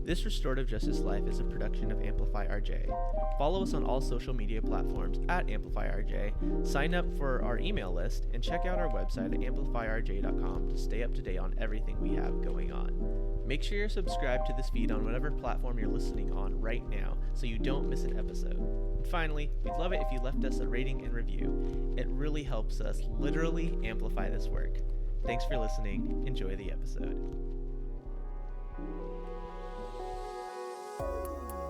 This Restorative Justice Life is a production of Amplify RJ. Follow us on all social media platforms at Amplify RJ, sign up for our email list, and check out our website at amplifyrj.com to stay up to date on everything we have going on. Make sure you're subscribed to this feed on whatever platform you're listening on right now so you don't miss an episode. And finally, we'd love it if you left us a rating and review. It really helps us literally amplify this work. Thanks for listening. Enjoy the episode.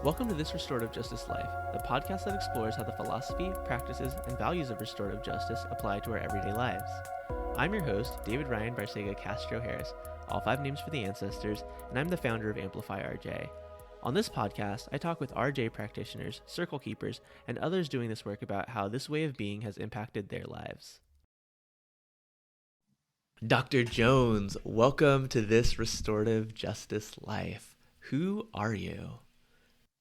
Welcome to This Restorative Justice Life, the podcast that explores how the philosophy, practices, and values of restorative justice apply to our everyday lives. I'm your host, David Ryan Barcega Castro Harris, all 5 names for the ancestors, and I'm the founder of Amplify RJ. On this podcast, I talk with RJ practitioners, circle keepers, and others doing this work about how this way of being has impacted their lives. Dr. Jones, welcome to This Restorative Justice Life. Who are you?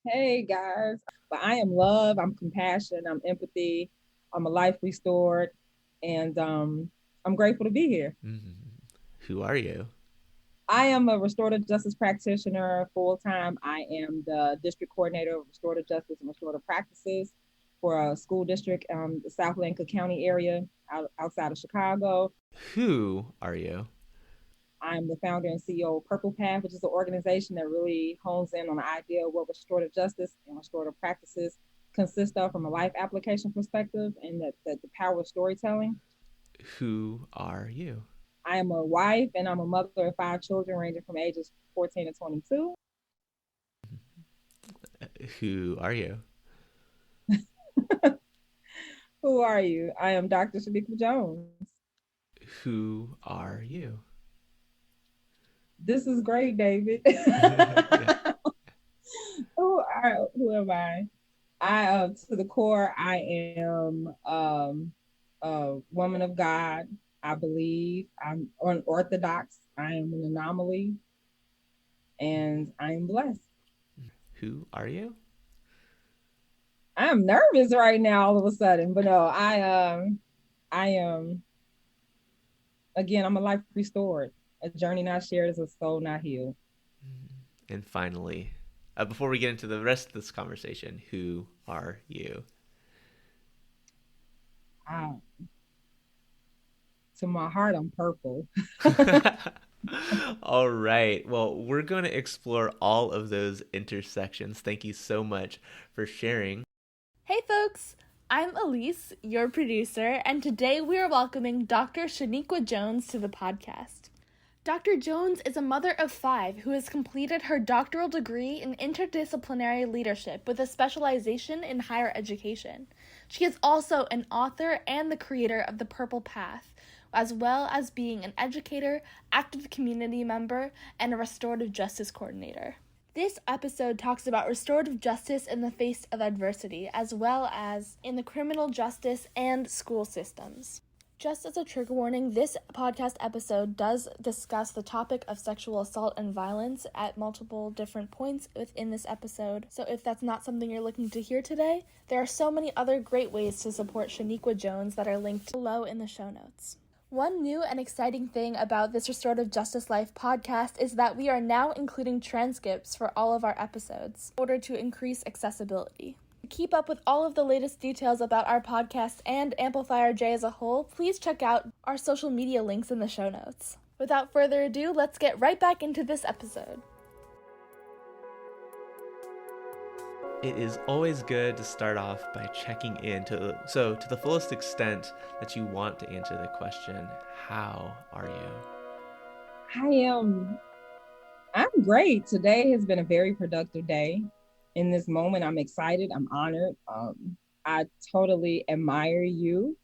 Hey guys, well, I am love, I'm compassion, I'm empathy, I'm a life restored, and I'm grateful to be here. Who are you? I am a restorative justice practitioner full-time. I am the district coordinator of restorative justice and restorative practices for a school district the South Lincoln County area outside of Chicago. Who are you? I'm the founder and CEO of Purple Path, which is an organization that really hones in on the idea of what restorative justice and restorative practices consist of from a life application perspective, and that the power of storytelling. Who are you? I am a wife and I'm a mother of 5 children ranging from ages 14 to 22. Who are you? Who are you? I am Dr. Shaniqua Jones. Who are you? This is great, David. Who am I? To the core, I am a woman of God. I believe I'm unorthodox. I am an anomaly, and I am blessed. Who are you? I am nervous right now all of a sudden, but no, I am, again, I'm a life restored. A journey not shared is a soul not healed. And finally, before we get into the rest of this conversation, who are you? To my heart, I'm purple. All right. Well, we're going to explore all of those intersections. Thank you so much for sharing. Hey folks, I'm Elise, your producer, and today we are welcoming Dr. Shaniqua Jones to the podcast. Dr. Jones is a mother of 5 who has completed her doctoral degree in interdisciplinary leadership with a specialization in higher education. She is also an author and the creator of the Purple Path, as well as being an educator, active community member, and a restorative justice coordinator. This episode talks about restorative justice in the face of adversity, as well as in the criminal justice and school systems. Just as a trigger warning, this podcast episode does discuss the topic of sexual assault and violence at multiple different points within this episode. So if that's not something you're looking to hear today, there are so many other great ways to support Shaniqua Jones that are linked below in the show notes. One new and exciting thing about this Restorative Justice Life podcast is that we are now including transcripts for all of our episodes in order to increase accessibility. To keep up with all of the latest details about our podcast and Amplify RJ as a whole, please check out our social media links in the show notes. Without further ado, let's get right back into this episode. It is always good to start off by checking in to the fullest extent that you want to answer the question, how are you? I'm great. Today has been a very productive day. In this moment, I'm excited. I'm honored. I totally admire you.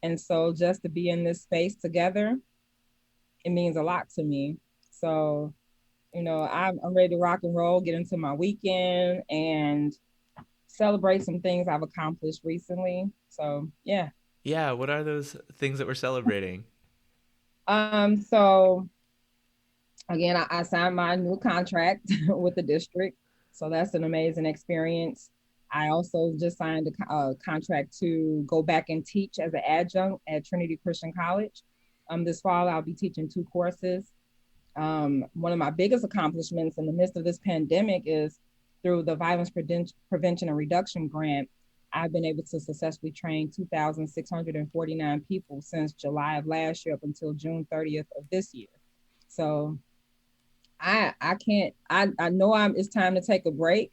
And so just to be in this space together, it means a lot to me. So, I'm ready to rock and roll, get into my weekend and celebrate some things I've accomplished recently. So, yeah. Yeah, what are those things that we're celebrating? So again, I signed my new contract with the district. So that's an amazing experience. I also just signed a contract to go back and teach as an adjunct at Trinity Christian College. This fall, I'll be teaching 2 courses. One of my biggest accomplishments in the midst of this pandemic is through the Violence Prevention and Reduction Grant. I've been able to successfully train 2,649 people since July of last year up until June 30th of this year. So I know it's time to take a break,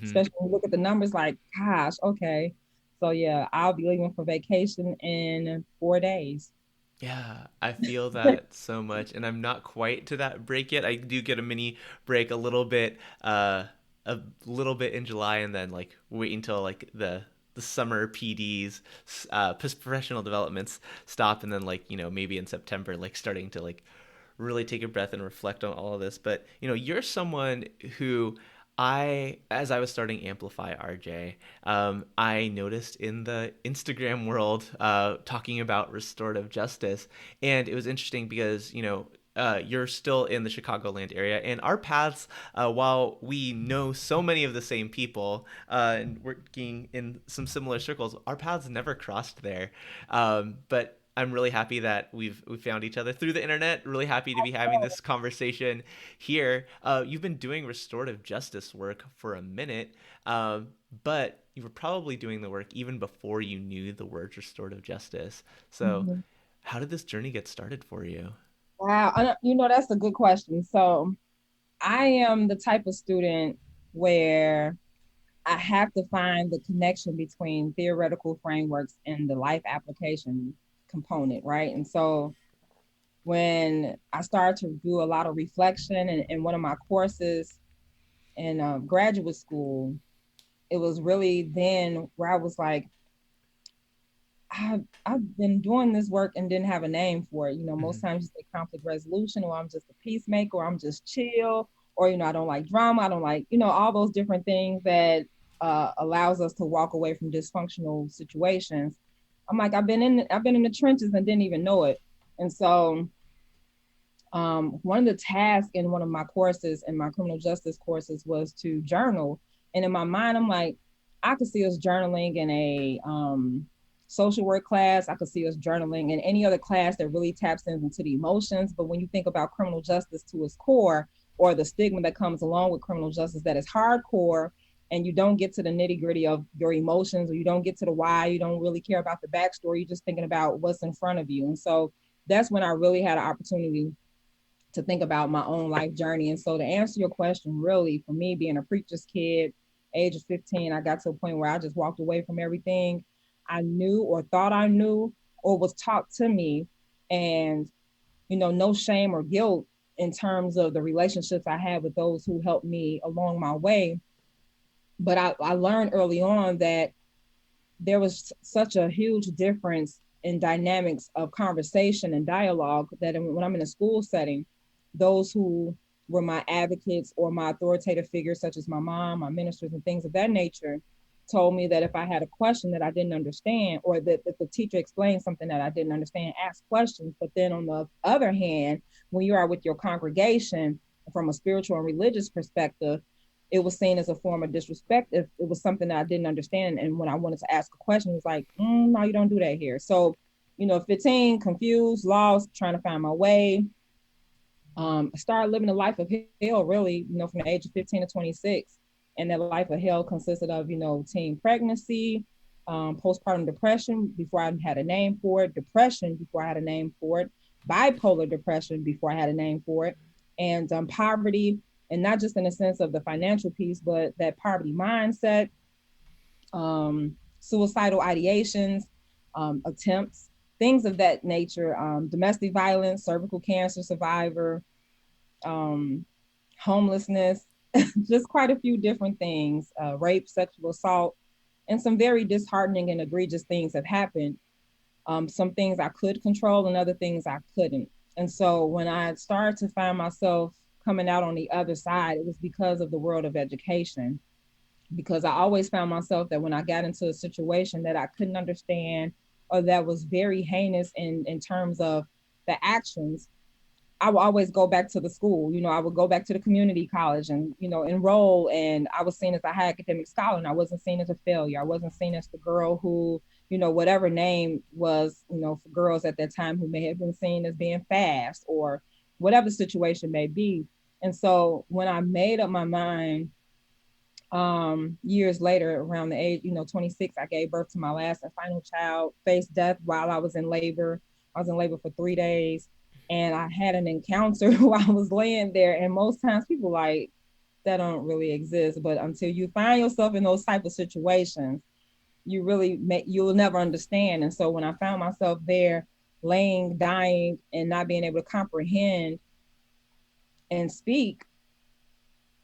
especially when you look at the numbers like, gosh, okay. So yeah, I'll be leaving for vacation in 4 days. Yeah, I feel that so much, and I'm not quite to that break yet. I do get a mini break a little bit in July, and then like wait until like the summer PDs, professional developments stop, and then like maybe in September, like starting to like really take a breath and reflect on all of this. But you're someone who as I was starting Amplify RJ, I noticed in the Instagram world talking about restorative justice, and it was interesting because you're still in the Chicagoland area, and our paths, while we know so many of the same people and working in some similar circles, our paths never crossed there. But I'm really happy that we've found each other through the internet. Really happy to be having this conversation here. You've been doing restorative justice work for a minute, but you were probably doing the work even before you knew the word restorative justice. So, how did this journey get started for you? Wow, that's a good question. So, I am the type of student where I have to find the connection between theoretical frameworks and the life application component, right? And so when I started to do a lot of reflection in one of my courses in graduate school, it was really then where I was like, I've been doing this work and didn't have a name for it. Most times you say conflict resolution, or I'm just a peacemaker, or I'm just chill, or I don't like drama, I don't like all those different things that allows us to walk away from dysfunctional situations. I'm like, I've been in the trenches and didn't even know it. And so one of the tasks in one of my courses, in my criminal justice courses, was to journal. And in my mind, I'm like, I could see us journaling in a social work class. I could see us journaling in any other class that really taps into the emotions. But when you think about criminal justice to its core, or the stigma that comes along with criminal justice that is hardcore, and you don't get to the nitty gritty of your emotions, or you don't get to the why, you don't really care about the backstory, you're just thinking about what's in front of you. And so that's when I really had an opportunity to think about my own life journey. And so to answer your question, really, for me, being a preacher's kid, age of 15, I got to a point where I just walked away from everything I knew or thought I knew or was taught to me. And, no shame or guilt in terms of the relationships I had with those who helped me along my way. But I learned early on that there was such a huge difference in dynamics of conversation and dialogue that when I'm in a school setting, those who were my advocates or my authoritative figures, such as my mom, my ministers, and things of that nature, told me that if I had a question that I didn't understand, or that if the teacher explained something that I didn't understand, ask questions. But then on the other hand, when you are with your congregation from a spiritual and religious perspective, it was seen as a form of disrespect if it was something that I didn't understand. And when I wanted to ask a question, it was like, no, you don't do that here. So, 15, confused, lost, trying to find my way. I started living a life of hell, really, from the age of 15 to 26. And that life of hell consisted of, teen pregnancy, postpartum depression before I had a name for it, depression before I had a name for it, bipolar depression before I had a name for it, and poverty. And not just in the sense of the financial piece, but that poverty mindset, suicidal ideations, attempts, things of that nature, domestic violence, cervical cancer survivor, homelessness, just quite a few different things, rape, sexual assault, and some very disheartening and egregious things have happened. Some things I could control and other things I couldn't. And so when I started to find myself coming out on the other side, it was because of the world of education. Because I always found myself that when I got into a situation that I couldn't understand, or that was very heinous in terms of the actions, I would always go back to the school. I would go back to the community college and, enroll. And I was seen as a high academic scholar, and I wasn't seen as a failure. I wasn't seen as the girl who, whatever name was, for girls at that time who may have been seen as being fast or, whatever the situation may be. And so when I made up my mind, years later, around the age, 26, I gave birth to my last and final child, faced death while I was in labor. I was in labor for 3 days, and I had an encounter while I was laying there. And most times people like, that don't really exist. But until you find yourself in those type of situations, you'll never understand. And so when I found myself there laying, dying, and not being able to comprehend and speak,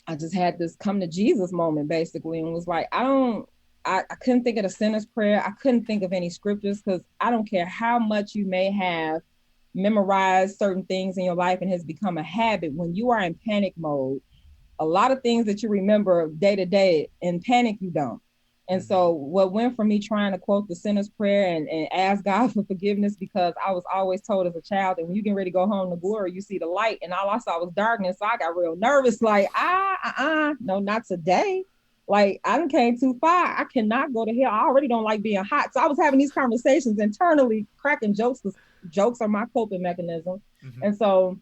I just had this come to Jesus moment basically, and was like, I couldn't think of the sinner's prayer. I couldn't think of any scriptures, because I don't care how much you may have memorized certain things in your life and has become a habit. When you are in panic mode, a lot of things that you remember day to day, in panic, you don't. And so what went from me trying to quote the sinner's prayer and ask God for forgiveness, because I was always told as a child that when you get ready to go home to glory, you see the light, and all I saw was darkness. So I got real nervous, like, no, not today. Like, I done came too far. I cannot go to hell. I already don't like being hot. So I was having these conversations internally, cracking jokes, because jokes are my coping mechanism. And so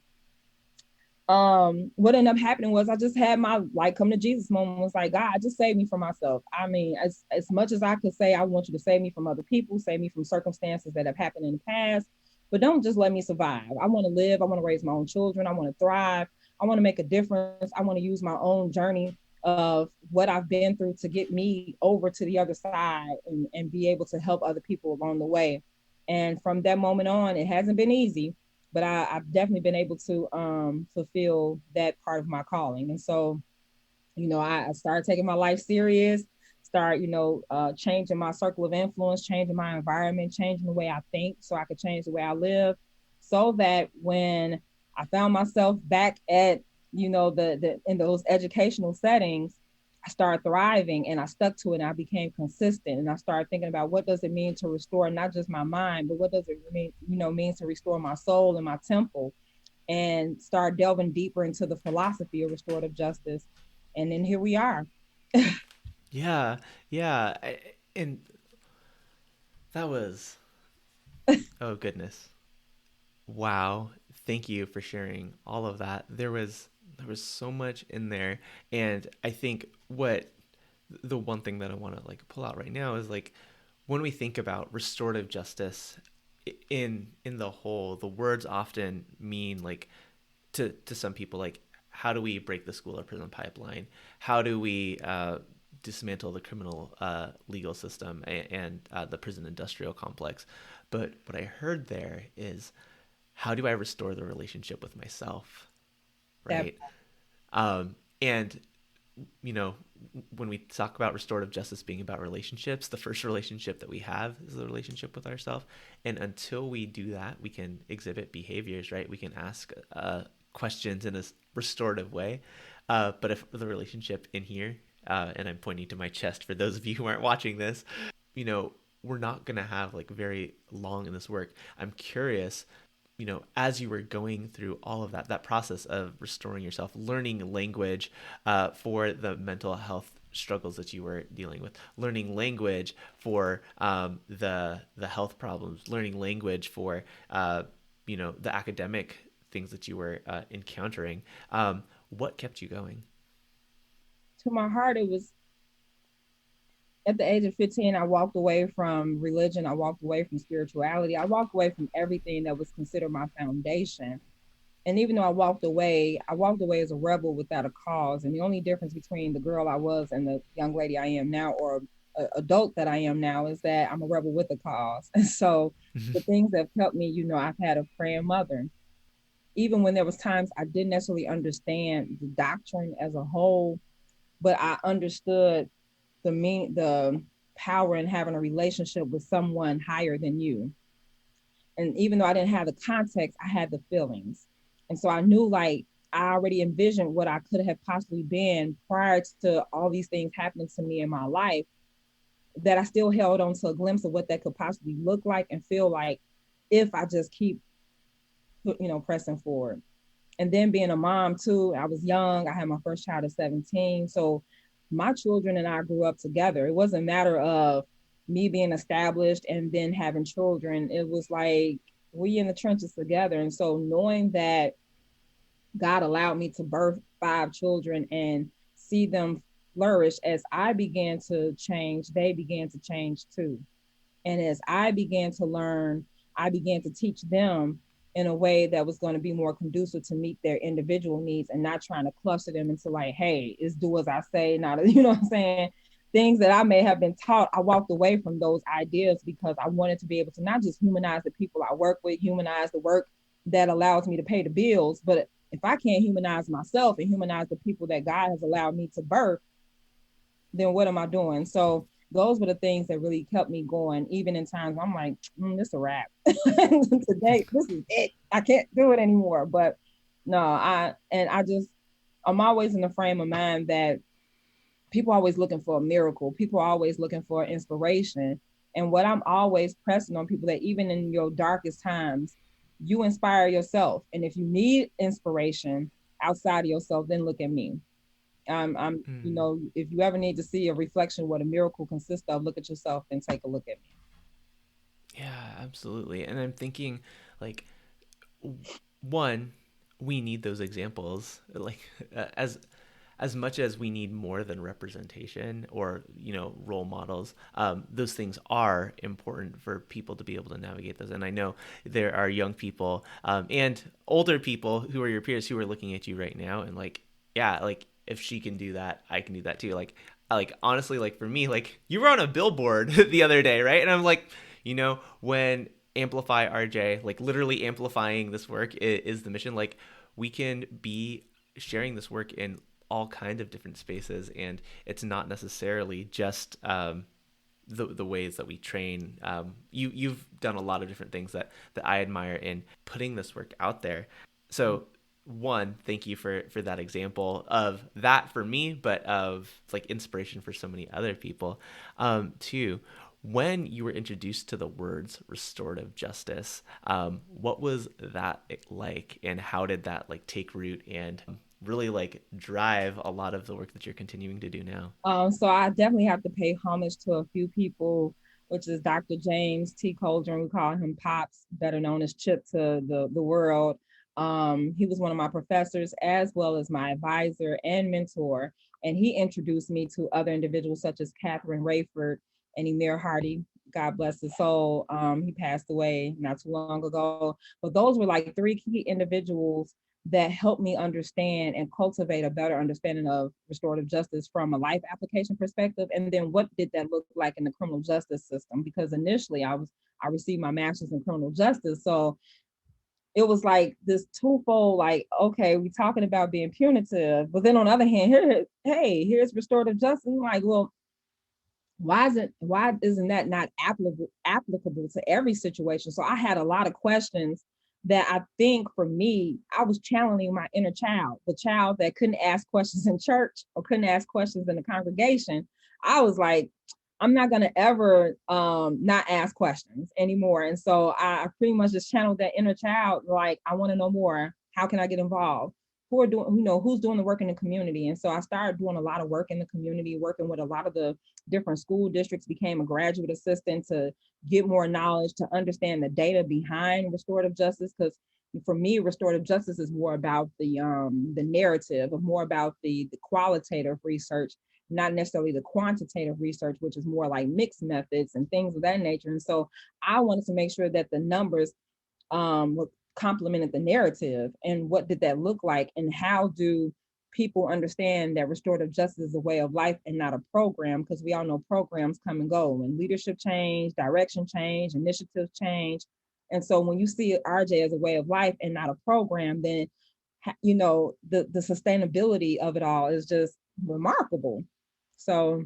what ended up happening was I just had my come to Jesus moment. Was like, God, just save me from myself. I mean, as much as I could say, I want you to save me from other people, save me from circumstances that have happened in the past, but don't just let me survive. I want to live. I want to raise my own children. I want to thrive. I want to make a difference. I want to use my own journey of what I've been through to get me over to the other side, and be able to help other people along the way. And from that moment on, it hasn't been easy, but I've definitely been able to fulfill that part of my calling. And so, I started taking my life serious, changing my circle of influence, changing my environment, changing the way I think so I could change the way I live, so that when I found myself back at, the in those educational settings, I started thriving, and I stuck to it, and I became consistent, and I started thinking about what does it mean to restore not just my mind, but what does it mean to restore my soul and my temple, and start delving deeper into the philosophy of restorative justice. And then here we are. Yeah. And that was, oh goodness. Wow. Thank you for sharing all of that. There was so much in there. And I think the one thing that I want to pull out right now is when we think about restorative justice in the whole, the words often mean to some people, how do we break the school or prison pipeline? How do we dismantle the criminal legal system and the prison industrial complex? But what I heard there is, how do I restore the relationship with myself? Right. Yep. And, when we talk about restorative justice being about relationships, the first relationship that we have is the relationship with ourselves. And until we do that, we can exhibit behaviors, right? We can ask questions in a restorative way. But if the relationship in here, and I'm pointing to my chest for those of you who aren't watching this, we're not going to have very long in this work. I'm curious, as you were going through all of that process of restoring yourself, learning language for the mental health struggles that you were dealing with, learning language for the health problems, learning language for the academic things that you were encountering, what kept you going? To my heart, it was at the age of 15, I walked away from religion. I walked away from spirituality. I walked away from everything that was considered my foundation. And even though I walked away as a rebel without a cause. And the only difference between the girl I was and the young lady I am now, or adult that I am now, is that I'm a rebel with a cause. And so the things that have helped me, I've had a praying mother. Even when there was times I didn't necessarily understand the doctrine as a whole, but I understood the power in having a relationship with someone higher than you. And even though I didn't have the context, I had the feelings. And so I knew I already envisioned what I could have possibly been prior to all these things happening to me in my life, that I still held on to a glimpse of what that could possibly look like and feel like if I just keep, pressing forward. And then being a mom too, I was young. I had my first child at 17. So my children and I grew up together. It wasn't a matter of me being established and then having children. It was we in the trenches together. And so knowing that God allowed me to birth 5 children and see them flourish. As I began to change, they began to change too. And as I began to learn, I began to teach them in a way that was going to be more conducive to meet their individual needs and not trying to cluster them into like, hey, it's do as I say, not, you know what I'm saying? Things that I may have been taught, I walked away from those ideas because I wanted to be able to not just humanize the people I work with, humanize the work that allows me to pay the bills, but if I can't humanize myself and humanize the people that God has allowed me to birth, then what am I doing? So those were the things that really kept me going, even in times I'm like, this is a wrap. Today, this is it. I can't do it anymore. But no, I'm always in the frame of mind that people are always looking for a miracle. People are always looking for inspiration. And what I'm always pressing on people that even in your darkest times, you inspire yourself. And if you need inspiration outside of yourself, then look at me. If you ever need to see a reflection what a miracle consists of, look at yourself and take a look at me. Yeah, absolutely. And I'm thinking, like, one, we need those examples, like, as much as we need more than representation or role models. Those things are important for people to be able to navigate those. And I know there are young people and older people who are your peers who are looking at you right now and like, yeah, like if she can do that, I can do that too. Like honestly, like for me, like you were on a billboard the other day, right? And I'm like, when Amplify RJ, like literally amplifying this work is the mission. Like we can be sharing this work in all kinds of different spaces, and it's not necessarily just the ways that we train. You've done a lot of different things that I admire in putting this work out there. So one, thank you for that example of that for me, but of like inspiration for so many other people. Two, when you were introduced to the words restorative justice, what was that like, and how did that like take root and really like drive a lot of the work that you're continuing to do now? So I definitely have to pay homage to a few people, which is Dr. James T. Coldren. We call him Pops, better known as Chip to the world. He was one of my professors as well as my advisor and mentor. And he introduced me to other individuals such as Catherine Rayford and Emir Hardy. God bless his soul. He passed away not too long ago. But those were like 3 key individuals that helped me understand and cultivate a better understanding of restorative justice from a life application perspective. And then what did that look like in the criminal justice system? Because initially I received my master's in criminal justice. So it was like this twofold, like, okay, we're talking about being punitive, but then on the other hand, here's restorative justice. I'm like, well, why isn't that not applicable to every situation? So I had a lot of questions that I think for me, I was channeling my inner child, the child that couldn't ask questions in church or couldn't ask questions in the congregation. I was like, I'm not going to ever not ask questions anymore. And so I pretty much just channeled that inner child. Like, I want to know more. How can I get involved? Who are doing, who's doing the work in the community? And so I started doing a lot of work in the community, working with a lot of the different school districts, became a graduate assistant to get more knowledge, to understand the data behind restorative justice. Because for me, restorative justice is more about the narrative, of more about the qualitative research, not necessarily the quantitative research, which is more like mixed methods and things of that nature. And so I wanted to make sure that the numbers complemented the narrative. And what did that look like? And how do people understand that restorative justice is a way of life and not a program? Because we all know programs come and go, and leadership change, direction change, initiatives change. And so when you see RJ as a way of life and not a program, then the sustainability of it all is just remarkable. So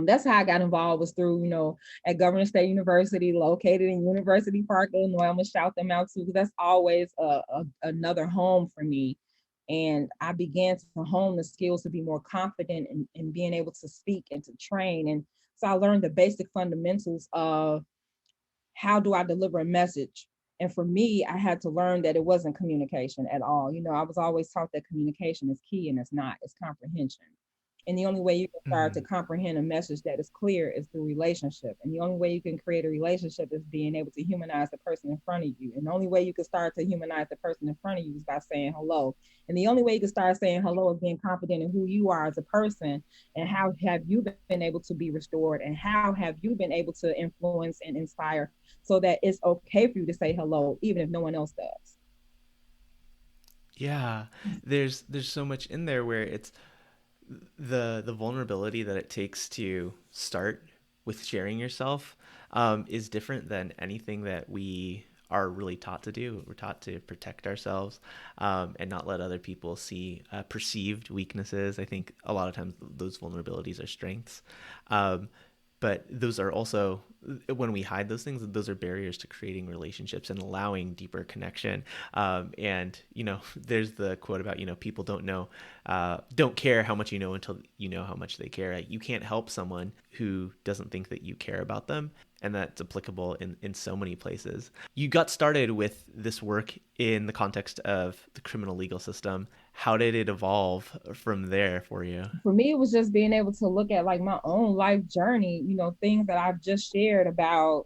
that's how I got involved, was through, at Governor State University, located in University Park, Illinois. I'm gonna shout them out too, because that's always another home for me. And I began to hone the skills to be more confident in being able to speak and to train. And so I learned the basic fundamentals of how do I deliver a message. And for me, I had to learn that it wasn't communication at all. I was always taught that communication is key, and it's not, it's comprehension. And the only way you can start to comprehend a message that is clear is through relationship. And the only way you can create a relationship is being able to humanize the person in front of you. And the only way you can start to humanize the person in front of you is by saying hello. And the only way you can start saying hello is being confident in who you are as a person, and how have you been able to be restored, and how have you been able to influence and inspire so that it's okay for you to say hello, even if no one else does. Yeah, there's so much in there where it's the vulnerability that it takes to start with sharing yourself is different than anything that we are really taught to do. We're taught to protect ourselves and not let other people see perceived weaknesses. I think a lot of times those vulnerabilities are strengths. But those are also, when we hide those things, those are barriers to creating relationships and allowing deeper connection. And, there's the quote about, people don't care how much you know until you know how much they care. Like, you can't help someone who doesn't think that you care about them. And that's applicable in so many places. You got started with this work in the context of the criminal legal system. How did it evolve from there for you? For me, it was just being able to look at like my own life journey, things that I've just shared about,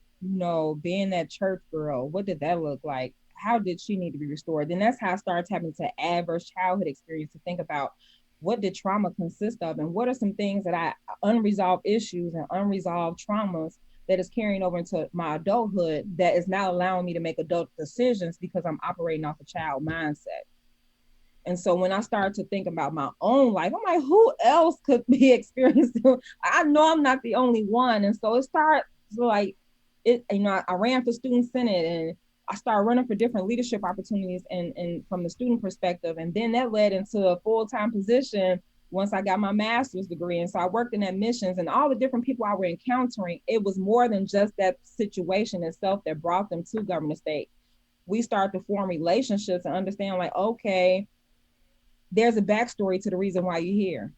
being that church girl. What did that look like? How did she need to be restored? Then that's how I started tapping into adverse childhood experience to think about what did trauma consist of, and what are some things that unresolved issues and unresolved traumas that is carrying over into my adulthood that is not allowing me to make adult decisions because I'm operating off a child mindset. And so when I started to think about my own life, I'm like, who else could be experiencing? I know I'm not the only one. And so it started like, I ran for Student Senate, and I started running for different leadership opportunities and from the student perspective. And then that led into a full-time position once I got my master's degree. And so I worked in admissions, and all the different people I were encountering, it was more than just that situation itself that brought them to Governor State. We started to form relationships and understand like, okay, there's a backstory to the reason why you're here.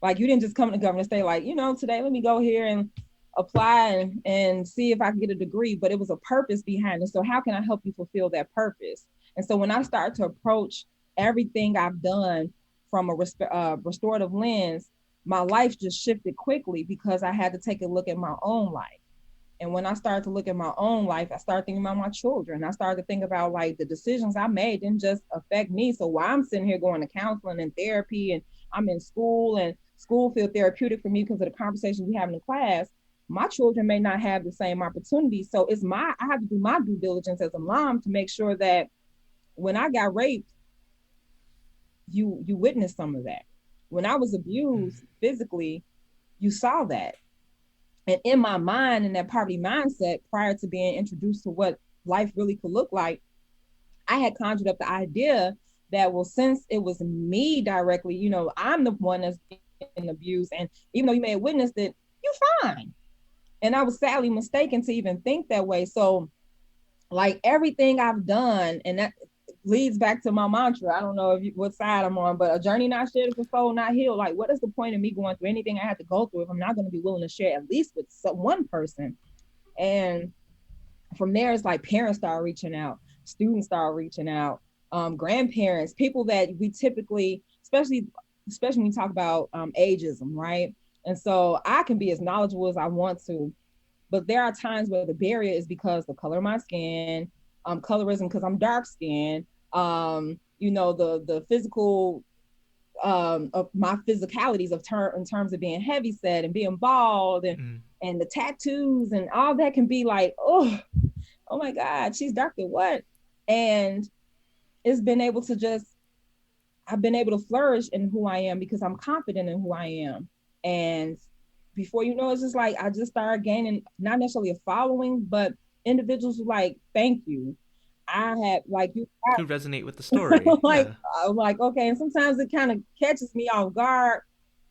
Like, you didn't just come to Governor State like, today let me go here and apply and see if I can get a degree, but it was a purpose behind it. So how can I help you fulfill that purpose? And so when I start to approach everything I've done from a restorative lens, my life just shifted quickly because I had to take a look at my own life. And when I started to look at my own life, I started thinking about my children. I started to think about like the decisions I made didn't just affect me. So while I'm sitting here going to counseling and therapy, and I'm in school, and school feel therapeutic for me because of the conversations we have in the class, my children may not have the same opportunity. So I have to do my due diligence as a mom to make sure that when I got raped, you witnessed some of that. When I was abused physically, you saw that. And in my mind, in that poverty mindset, prior to being introduced to what life really could look like, I had conjured up the idea that, well, since it was me directly, I'm the one that's being abused. And even though you may have witnessed it, you're fine. And I was sadly mistaken to even think that way. So like everything I've done, and that leads back to my mantra. I don't know what side I'm on, but a journey not shared is a soul not healed. Like, what is the point of me going through anything I had to go through if I'm not going to be willing to share at least with one person? And from there, it's like parents start reaching out, students start reaching out, grandparents, people that we typically, especially when you talk about ageism, right? And so I can be as knowledgeable as I want to, but there are times where the barrier is because the color of my skin, colorism because I'm dark skinned, the physical of my physicalities in terms of being heavy set and being bald and the tattoos and all that can be like, oh my God, she's dark than what? And I've been able to flourish in who I am because I'm confident in who I am. And before you know, it's just like I just started gaining not necessarily a following, but individuals who like, thank you. I had like you who resonate with the story. I'm like, okay. And sometimes it kind of catches me off guard.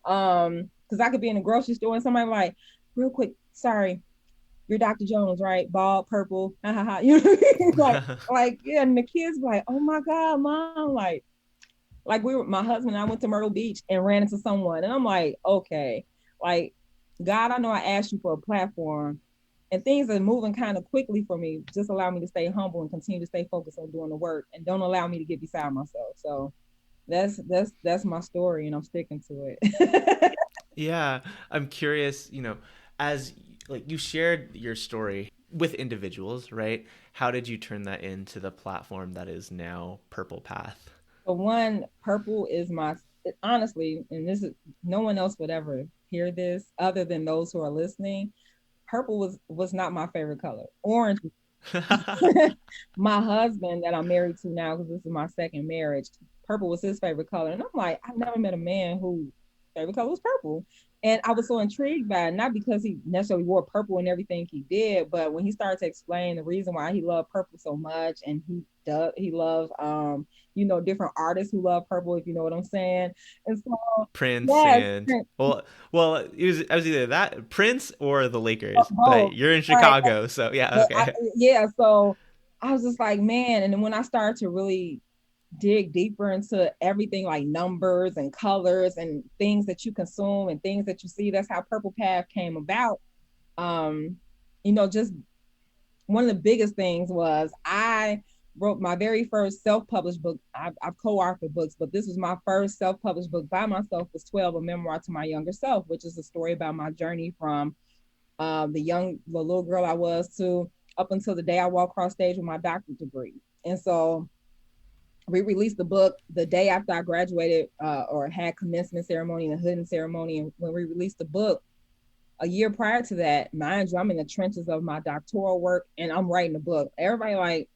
Because I could be in a grocery store and somebody like, real quick, sorry, you're Dr. Jones, right? Bald, purple, ha ha ha. You know, like, yeah, and the kids like, oh my God, mom, like my husband and I went to Myrtle Beach and ran into someone. And I'm like, okay, like, God, I know I asked you for a platform and things are moving kind of quickly for me. Just allow me to stay humble and continue to stay focused on doing the work and don't allow me to get beside myself. So That's my story, and I'm sticking to it. Yeah, I'm curious, as like you shared your story with individuals, right? How did you turn that into the platform that is now Purple Path? The one, purple is my, honestly, and this is, no one else would ever hear this other than those who are listening. Purple was not my favorite color. Orange. My husband that I'm married to now, because this is my second marriage, purple was his favorite color. And I'm like, I've never met a man who favorite color was purple. And I was so intrigued by it, not because he necessarily wore purple in everything he did, but when he started to explain the reason why he loved purple so much, and he loves different artists who love purple, if you know what I'm saying. And so Prince yes, and I was either that Prince or the Lakers, but both. you're in Right. Chicago, so yeah, But okay. so I was just like, man. And then when I started to really dig deeper into everything like numbers and colors and things that you consume and things that you see, that's how Purple Path came about. Just one of the biggest things was I wrote my very first self-published book. I've co-authored books, but this was my first self-published book by myself, was 12, a memoir to my younger self, which is a story about my journey from the little girl I was to up until the day I walked across stage with my doctorate degree. And so we released the book the day after I graduated or had commencement ceremony and a hooding ceremony. And when we released the book, a year prior to that, mind you, I'm in the trenches of my doctoral work and I'm writing a book. Everybody like,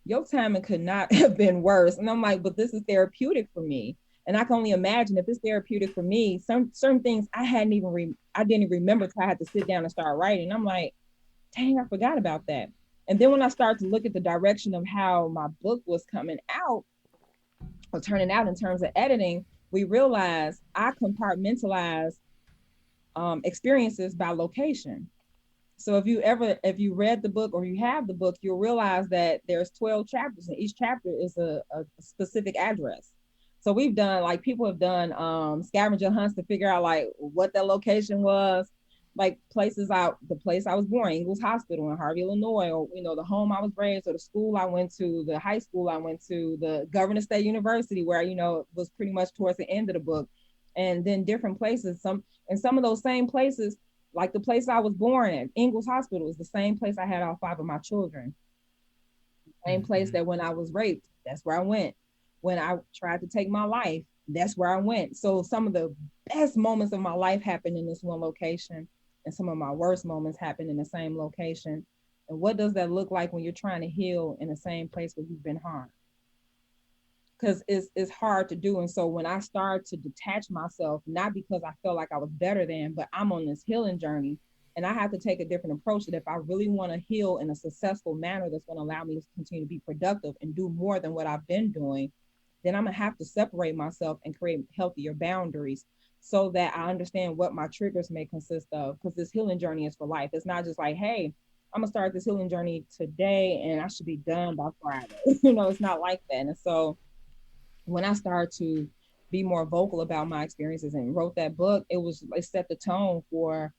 your timing could not have been worse. And I'm like, but this is therapeutic for me. And I can only imagine if it's therapeutic for me, some certain things I didn't even remember until I had to sit down and start writing. I'm like, dang, I forgot about that. And then when I started to look at the direction of how my book was coming out or turning out in terms of editing, we realized I compartmentalized experiences by location. So if you read the book or you have the book, you'll realize that there's 12 chapters and each chapter is a specific address. So we've done, like, people have done scavenger hunts to figure out like what that location was, like the place I was born, Ingalls Hospital in Harvey, Illinois, or the home I was raised, or the school I went to, the high school I went to, the Governor State University, where was pretty much towards the end of the book, and then different places. Some of those same places, like the place I was born at, Ingalls Hospital, is the same place I had all 5 of my children. Same place that when I was raped, that's where I went. When I tried to take my life, that's where I went. So some of the best moments of my life happened in this one location, and some of my worst moments happened in the same location. And what does that look like when you're trying to heal in the same place where you've been harmed? Because it's hard to do. And so when I started to detach myself, not because I felt like I was better than, but I'm on this healing journey, and I have to take a different approach, that if I really want to heal in a successful manner that's going to allow me to continue to be productive and do more than what I've been doing, then I'm going to have to separate myself and create healthier boundaries so that I understand what my triggers may consist of. Because this healing journey is for life. It's not just like, hey, I'm going to start this healing journey today and I should be done by Friday. It's not like that. And so when I started to be more vocal about my experiences and wrote that book, it set the tone for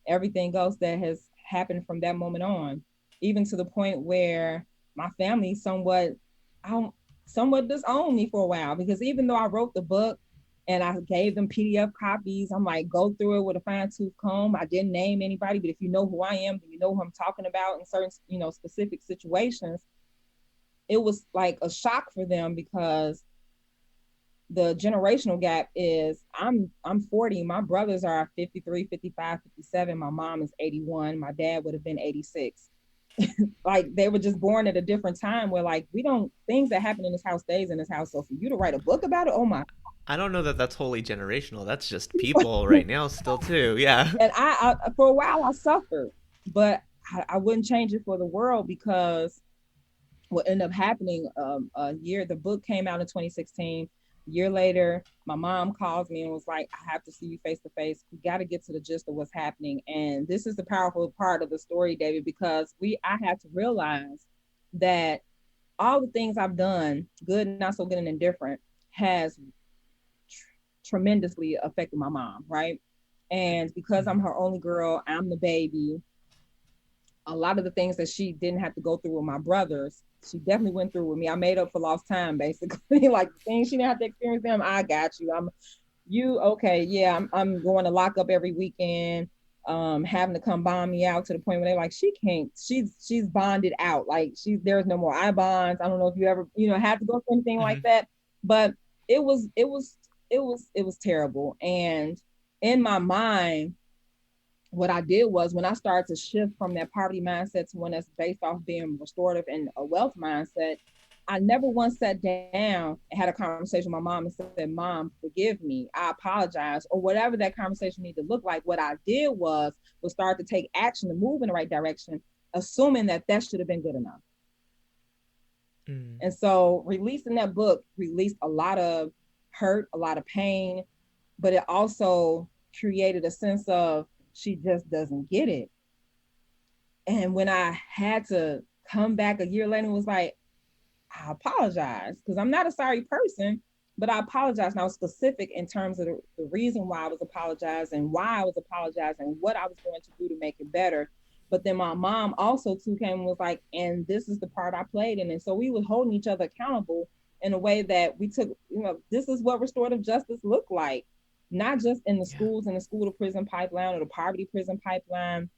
everything else that has happened from that moment on, even to the point where my family somewhat disowned me for a while, because even though I wrote the book and I gave them PDF copies, I'm like, go through it with a fine tooth comb. I didn't name anybody, but if you know who I am, then you know who I'm talking about in certain, specific situations. It was like a shock for them, because the generational gap is I'm 40, my brothers are 53, 55, 57, my mom is 81, my dad would have been 86. Like, they were just born at a different time where, like, things that happen in this house stays in this house. So for you to write a book about it, oh my. I don't know that that's wholly generational. That's just people right now still too. Yeah. And I for a while I suffered, but I wouldn't change it for the world, because what ended up happening, the book came out in 2016. A year later, my mom calls me and was like, I have to see you face to face. We got to get to the gist of what's happening. And this is the powerful part of the story, David, because I had to realize that all the things I've done, good, not so good, and indifferent, has tremendously affected my mom, right? And because I'm her only girl, I'm the baby, a lot of the things that she didn't have to go through with my brothers, she definitely went through with me. I made up for lost time, basically. Like things she didn't have to experience them, I got you. Okay, yeah, I'm going to lock up every weekend, having to come bond me out to the point where they're like, she can't, she's bonded out. Like there's no more I bonds. I don't know if you ever, had to go through anything like that, but it was terrible. And in my mind, what I did was when I started to shift from that poverty mindset to one that's based off being restorative and a wealth mindset, I never once sat down and had a conversation with my mom and said, Mom, forgive me, I apologize, or whatever that conversation needed to look like. What I did was start to take action to move in the right direction, assuming that should have been good enough. And so releasing that book released a lot of hurt, a lot of pain, but it also created a sense of she just doesn't get it. And when I had to come back a year later, it was like, I apologize, because I'm not a sorry person, but I apologize. And I was specific in terms of the reason why I was apologizing, why I was apologizing, what I was going to do to make it better. But then my mom also too came and was like, and this is the part I played in. And so we were holding each other accountable in a way that we took, this is what restorative justice looked like, not just in the schools, in the school to prison pipeline or the poverty prison pipeline,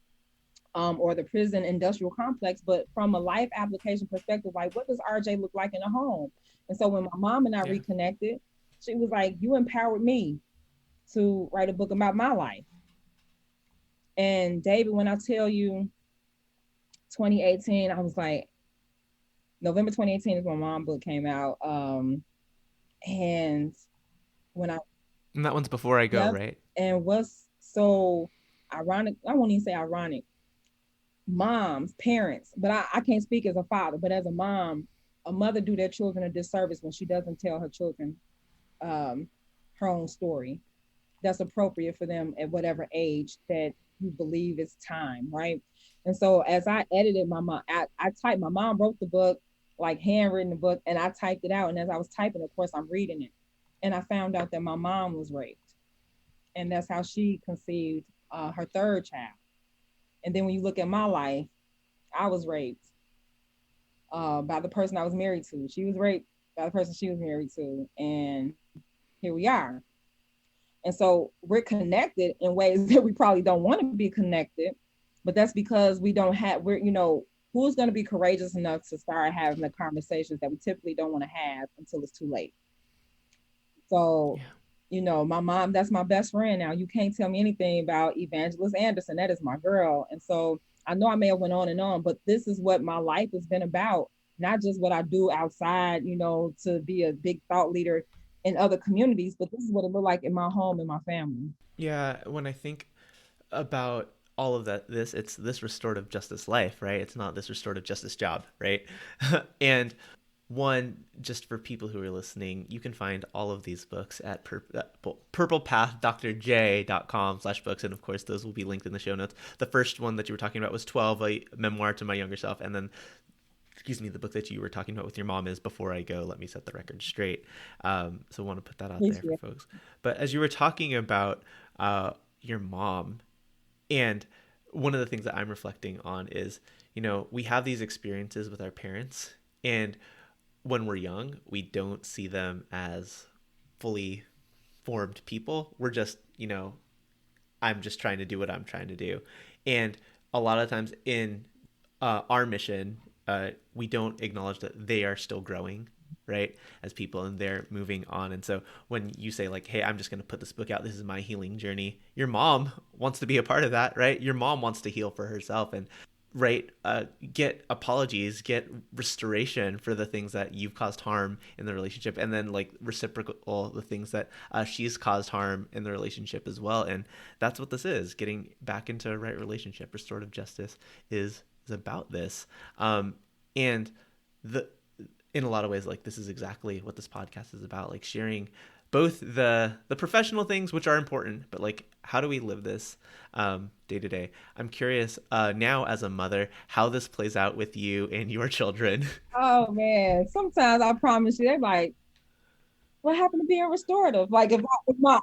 or the prison industrial complex, but from a life application perspective, like what does RJ look like in a home? And so when my mom and I reconnected, she was like, you empowered me to write a book about my life. And David, when I tell you 2018, I was like, November 2018 is when my mom book came out. And that one's before I go, right? And what's so ironic, I won't even say ironic, moms, parents, but I can't speak as a father, but as a mom, a mother do their children a disservice when she doesn't tell her children her own story that's appropriate for them at whatever age that you believe is time, right? And so as I edited my mom, I typed, my mom wrote the book, like handwritten the book, and I typed it out. And as I was typing, of course, I'm reading it. And I found out that my mom was raped. And that's how she conceived her third child. And then when you look at my life, I was raped by the person I was married to. She was raped by the person she was married to. And here we are. And so we're connected in ways that we probably don't want to be connected, but that's because we don't have, who's going to be courageous enough to start having the conversations that we typically don't want to have until it's too late. So, my mom, that's my best friend now. You can't tell me anything about Evangelist Anderson. That is my girl. And so I know I may have went on and on, but this is what my life has been about, not just what I do outside, to be a big thought leader in other communities, but this is what it looked like in my home and my family. Yeah, when I think about all of that, it's this restorative justice life, right? It's not this restorative justice job, right? And one, just for people who are listening, you can find all of these books at purplepathdrj.com/books. And of course, those will be linked in the show notes. The first one that you were talking about was 12, a memoir to my younger self. And then, the book that you were talking about with your mom is Before I Go, Let Me Set the Record Straight. So I want to put that out there for folks. But as you were talking about your mom, and one of the things that I'm reflecting on is, we have these experiences with our parents, and when we're young, we don't see them as fully formed people. We're just, I'm just trying to do what I'm trying to do. And a lot of times in our mission, we don't acknowledge that they are still growing, right, as people, and they're moving on. And so when you say like, hey, I'm just going to put this book out, this is my healing journey, your mom wants to be a part of that, right? Your mom wants to heal for herself and get apologies, get restoration for the things that you've caused harm in the relationship, and then like reciprocal the things that she's caused harm in the relationship as well. And that's what this is, getting back into a right relationship. Restorative justice is about this, and in a lot of ways, like, this is exactly what this podcast is about, like sharing both the professional things, which are important, but like, how do we live this day to day? I'm curious now as a mother, how this plays out with you and your children. Oh man, sometimes I promise you, they're like, what happened to being restorative? Like if my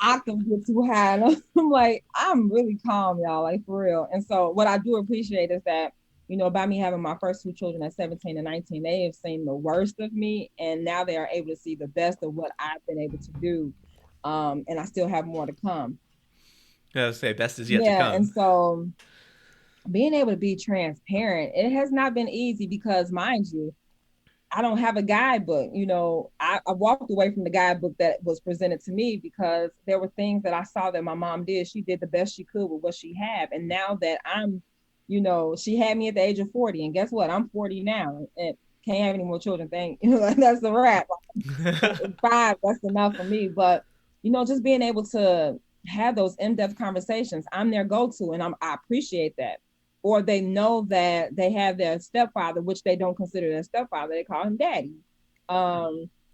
octave gets too high, I'm like, I'm really calm, y'all, like for real. And so what I do appreciate is that By me having my first two children at 17 and 19, they have seen the worst of me, and now they are able to see the best of what I've been able to do. And I still have more to come. I was say best is yet to Yeah, and come. so being able to be transparent, it has not been easy because, mind you, I don't have a guidebook. I walked away from the guidebook that was presented to me because there were things that I saw that my mom did. She did the best she could with what she had. And now that she had me at the age of 40. And guess what? I'm 40 now and can't have any more children. That's the wrap. 5, that's enough for me. But, just being able to have those in-depth conversations, I'm their go-to, and I appreciate that. Or they know that they have their stepfather, which they don't consider their stepfather. They call him daddy.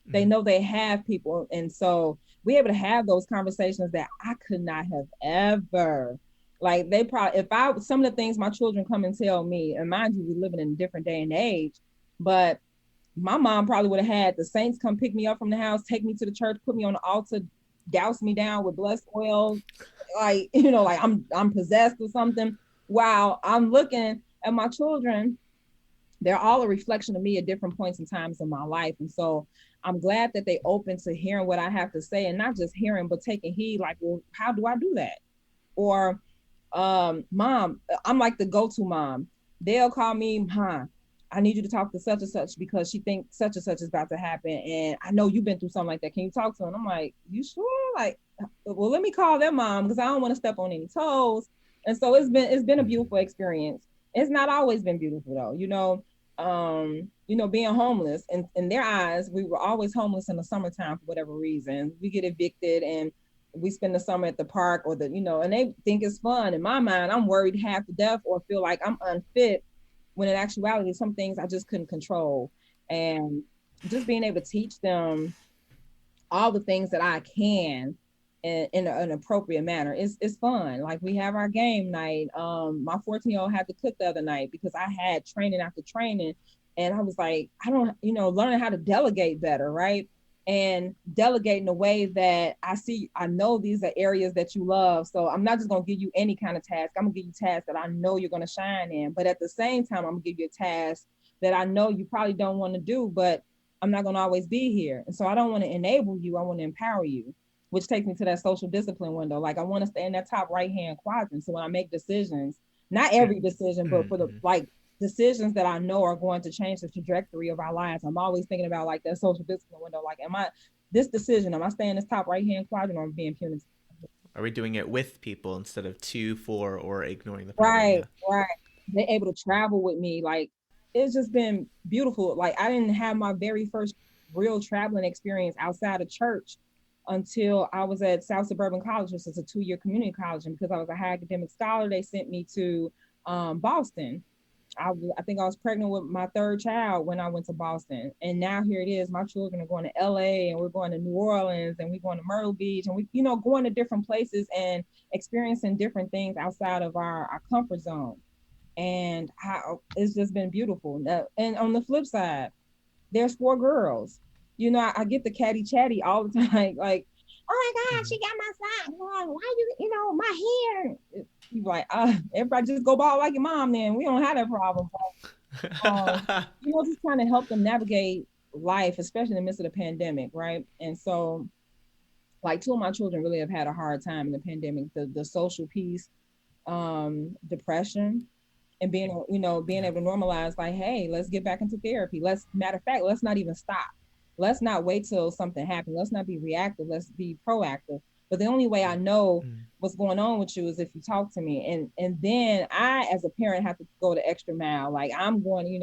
They know they have people. And so we able to have those conversations that I could not have ever. Like they probably, some of the things my children come and tell me, and mind you, we're living in a different day and age, but my mom probably would have had the saints come pick me up from the house, take me to the church, put me on the altar, douse me down with blessed oil, like I'm possessed or something. While I'm looking at my children, they're all a reflection of me at different points and times in my life. And so I'm glad that they open to hearing what I have to say, and not just hearing, but taking heed, like, well, how do I do that? Or, mom, I'm like the go-to mom. They'll call me, I need you to talk to such and such because she thinks such and such is about to happen. And I know you've been through something like that. Can you talk to her? And I'm like, you sure? Like, well, let me call their mom because I don't want to step on any toes. And so it's been a beautiful experience. It's not always been beautiful though, being homeless, and in their eyes, we were always homeless in the summertime for whatever reason. We get evicted and we spend the summer at the park and they think it's fun. In my mind, I'm worried half to death or feel like I'm unfit, when in actuality, some things I just couldn't control. And just being able to teach them all the things that I can in an appropriate manner. It's fun. Like we have our game night. My 14-year-old had to cook the other night because I had training after training. And I was like, I don't, learning how to delegate better, right? And delegate in a way that I know these are areas that you love. So I'm not just going to give you any kind of task. I'm going to give you tasks that I know you're going to shine in. But at the same time, I'm going to give you a task that I know you probably don't want to do, but I'm not going to always be here. And so I don't want to enable you. I want to empower you, which takes me to that social discipline window. Like I want to stay in that top right-hand quadrant. So when I make decisions, not every decision, but for the decisions that I know are going to change the trajectory of our lives, I'm always thinking about like that social discipline window. Like, am I staying in this top right-hand quadrant, or am I being punitive? Are we doing it with people instead of to, for, or ignoring the problem? Right. They're able to travel with me. Like, it's just been beautiful. Like, I didn't have my very first real traveling experience outside of church until I was at South Suburban College, which is a 2-year community college. And because I was a high academic scholar, they sent me to Boston. I think I was pregnant with my third child when I went to Boston. And now here it is, my children are going to LA, and we're going to New Orleans, and we're going to Myrtle Beach, and we, going to different places and experiencing different things outside of our comfort zone. And it's just been beautiful. And on the flip side, there's 4 girls. I get the catty chatty all the time. Like, oh my God, she got my side. Why my hair? You're like, everybody just go bald like your mom then. We don't have that problem. But, just trying to help them navigate life, especially in the midst of the pandemic, right? And so, like, 2 of my children really have had a hard time in the pandemic. The social piece, depression, and being able to normalize, like, hey, let's get back into therapy. Matter of fact, let's not even stop. Let's not wait till something happens. Let's not be reactive. Let's be proactive. But the only way I know what's going on with you is if you talk to me. And then I, as a parent, have to go the extra mile. Like, I'm going,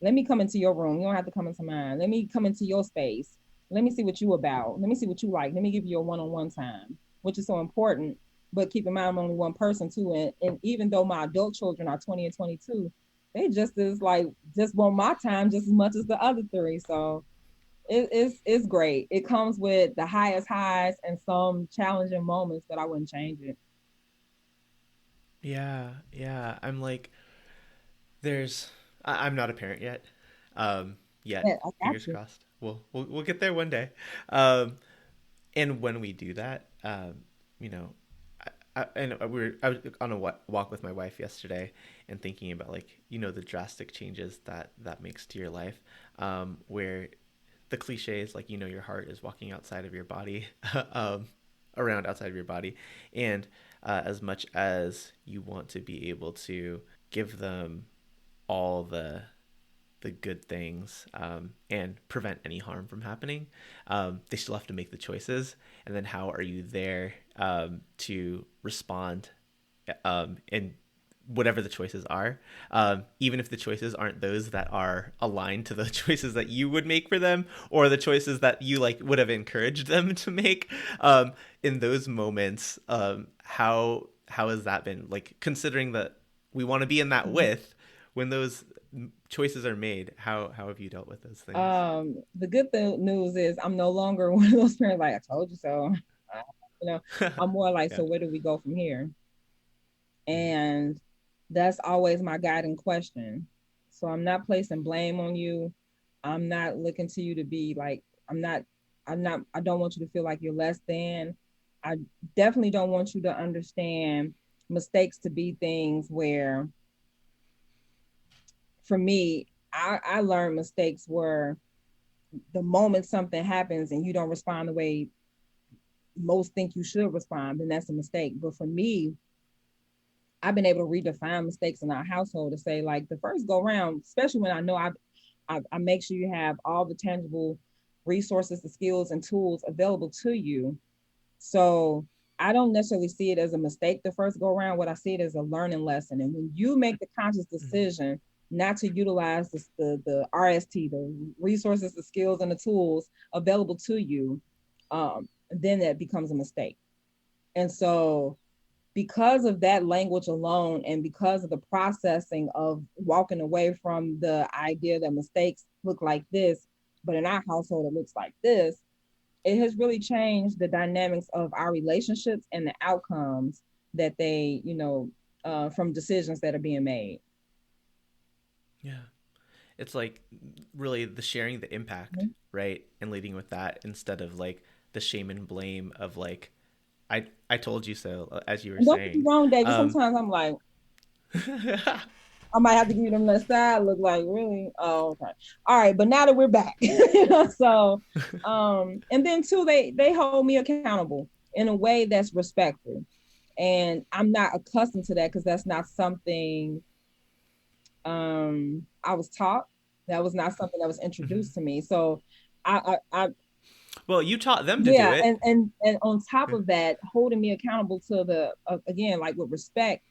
let me come into your room. You don't have to come into mine. Let me come into your space. Let me see what you about. Let me see what you like. Let me give you a one-on-one time, which is so important. But keep in mind, I'm only one person too. And even though my adult children are 20 and 22, they just want my time just as much as the other 3. So it's great. It comes with the highest highs and some challenging moments, but I wouldn't change it. Yeah. I'm like, I'm not a parent yet. Yet. Fingers crossed. We'll get there one day. And when we do that, I was on a walk with my wife yesterday and thinking about, like, the drastic changes that makes to your life, where the cliche is like, your heart is walking outside of your body, um, around outside of your body. And as much as you want to be able to give them all the good things, and prevent any harm from happening, they still have to make the choices. And then how are you there, to respond, and whatever the choices are, even if the choices aren't those that are aligned to the choices that you would make for them, or the choices that you like would have encouraged them to make, in those moments. How has that been, like, considering that we want to be in that with, when those choices are made? How have you dealt with those things? The good news is I'm no longer one of those parents like, I told you so. I'm more like, Yeah. so where do we go from here? And that's always my guiding question. So I'm not placing blame on you. I'm not looking to you to be like, I don't want you to feel like you're less than. I definitely don't want you to understand mistakes to be things where, for me, I learned mistakes were the moment something happens and you don't respond the way most think you should respond, then that's a mistake. But for me, I've been able to redefine mistakes in our household to say, like, the first go round, especially when I know I make sure you have all the tangible resources, the skills and tools available to you. So I don't necessarily see it as a mistake the first go around. What I see it as a learning lesson. And when you make the conscious decision not to utilize the RST, the resources, the skills, and the tools available to you, then that becomes a mistake. And so because of that language alone, and because of the processing of walking away from the idea that mistakes look like this, but in our household it looks like this, it has really changed the dynamics of our relationships and the outcomes that they, from decisions that are being made. Yeah. It's like really the sharing the impact, right? And leading with that, instead of like the shame and blame of like, I told you so, as you were Don't get me saying. wrong, David. Sometimes I'm like, I might have to give them that side look, like, really? Oh, okay. All right. But now that we're back, so, and then too, they hold me accountable in a way that's respectful. And I'm not accustomed to that because that's not something I was taught. That was not something that was introduced to me. So I well, you taught them to do it. And on top of that, holding me accountable to the again, like, with respect,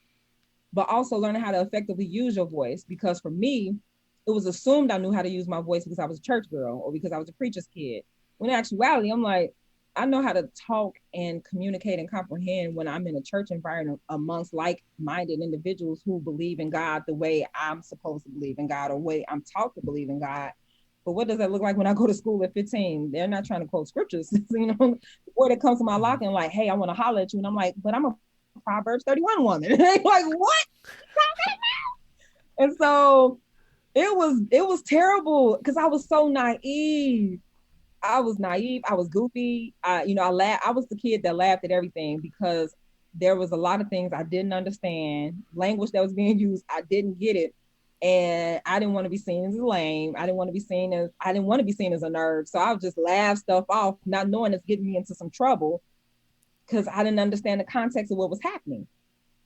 but also learning how to effectively use your voice. Because for me, it was assumed I knew how to use my voice because I was a church girl or because I was a preacher's kid. When in actuality, I'm like, I know how to talk and communicate and comprehend when I'm in a church environment amongst like-minded individuals who believe in God the way I'm supposed to believe in God, or way I'm taught to believe in God. But what does that look like when I go to school at 15? They're not trying to quote scriptures, the word that comes to my locker and like, hey, I want to holler at you. And I'm like, but I'm a Proverbs 31 woman. Like, what? And so it was terrible because I was so naive. I was goofy. I laughed. I was the kid that laughed at everything because there was a lot of things I didn't understand. Language that was being used, I didn't get it. And I didn't want to be seen as lame. I didn't want to be seen as a nerd. So I would just laugh stuff off, not knowing it's getting me into some trouble because I didn't understand the context of what was happening.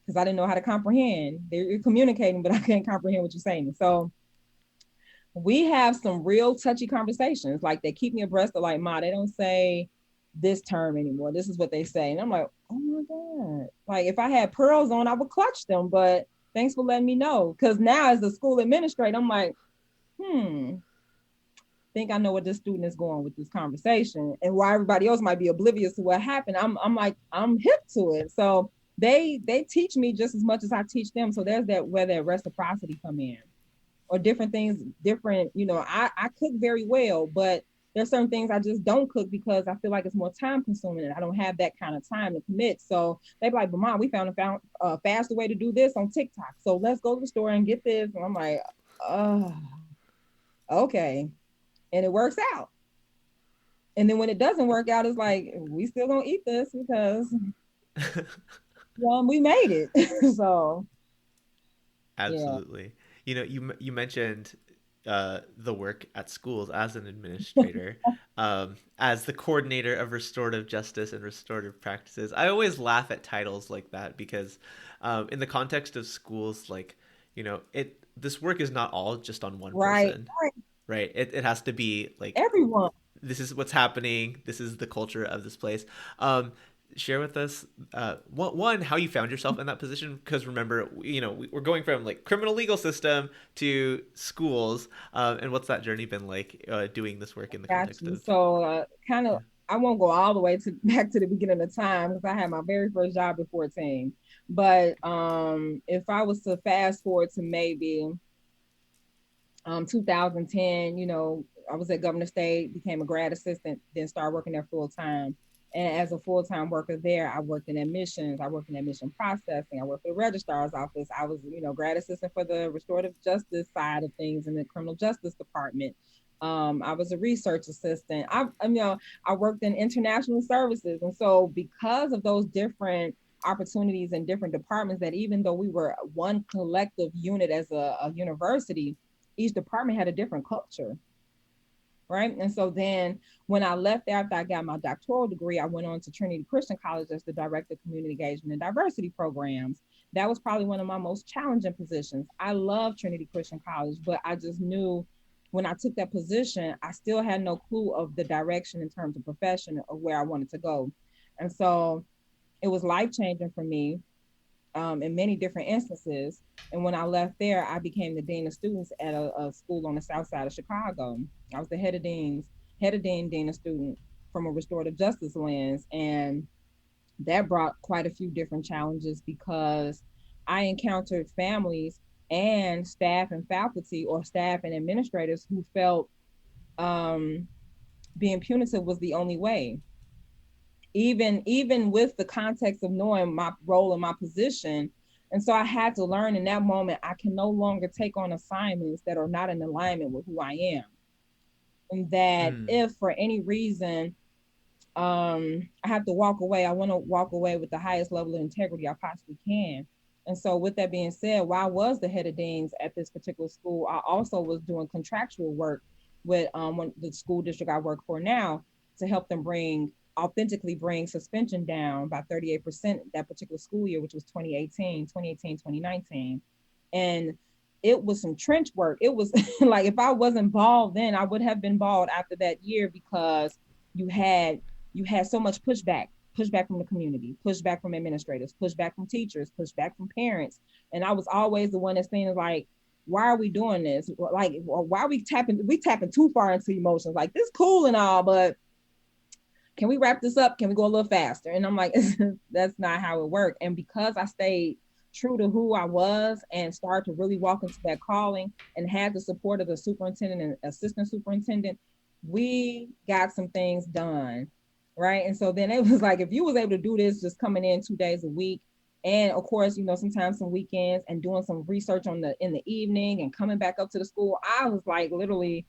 Because I didn't know how to comprehend. They're communicating, but I can't comprehend what you're saying. So we have some real touchy conversations. Like, they keep me abreast of, like, Ma, they don't say this term anymore. This is what they say. And I'm like, oh my God. Like, if I had pearls on, I would clutch them. But thanks for letting me know. Because now as the school administrator, I'm like, think I know where this student is going with this conversation, and why everybody else might be oblivious to what happened. I'm like, I'm hip to it. So they teach me just as much as I teach them. So there's that, where that reciprocity come in, or different things, I cook very well, but there's certain things I just don't cook because I feel like it's more time consuming and I don't have that kind of time to commit. So they be like, but Mom, we found a faster way to do this on TikTok. So let's go to the store and get this. And I'm like, okay. And it works out. And then when it doesn't work out, it's like, we still gonna eat this because we made it. So yeah. Absolutely. You mentioned the work at schools as an administrator, as the coordinator of restorative justice and restorative practices. I always laugh at titles like that because, in the context of schools, like this work is not all just on one Right. person, Right. right? It has to be like Everyone. this is what's happening. This is the culture of this place. Share with us one how you found yourself in that position, because remember, we're going from like criminal legal system to schools, and what's that journey been like, doing this work in the Got context you. of So kind yeah. of, I won't go all the way to back to the beginning of time because I had my very first job at 14. But if I was to fast forward to maybe 2010, I was at Governor State, became a grad assistant, then started working there full time. And as a full time worker there, I worked in admissions, I worked in admission processing, I worked for the registrar's office. I was, grad assistant for the restorative justice side of things in the criminal justice department. I was a research assistant. I worked in international services. And so, because of those different opportunities in different departments, that even though we were one collective unit as a university, each department had a different culture, right? And so then when I left after I got my doctoral degree, I went on to Trinity Christian College as the director of community engagement and diversity programs. That was probably one of my most challenging positions. I love Trinity Christian College, but I just knew when I took that position, I still had no clue of the direction in terms of profession of where I wanted to go. And so it was life changing for me in many different instances. And when I left there, I became the dean of students at a school on the south side of Chicago. I was the dean of student from a restorative justice lens. And that brought quite a few different challenges because I encountered families and staff and faculty or staff and administrators who felt being punitive was the only way. Even with the context of knowing my role and my position. And so I had to learn in that moment, I can no longer take on assignments that are not in alignment with who I am. And that Mm. if for any reason I have to walk away, I want to walk away with the highest level of integrity I possibly can. And so with that being said, while I was the head of deans at this particular school, I also was doing contractual work with the school district I work for now to help them authentically bring suspension down by 38% that particular school year, which was 2018, 2019. And it was some trench work. It was like, if I wasn't bald then, I would have been bald after that year, because you had so much pushback from the community, pushback from administrators, pushback from teachers, pushback from parents. And I was always the one that's saying like, why are we doing this? Like, why are we tapping too far into emotions? Like, this cool and all, but can we wrap this up? Can we go a little faster? And I'm like, that's not how it worked. And because I stayed true to who I was and started to really walk into that calling and had the support of the superintendent and assistant superintendent, we got some things done. Right. And so then it was like, if you was able to do this just coming in 2 days a week, and of course, sometimes some weekends, and doing some research in the evening and coming back up to the school, I was like literally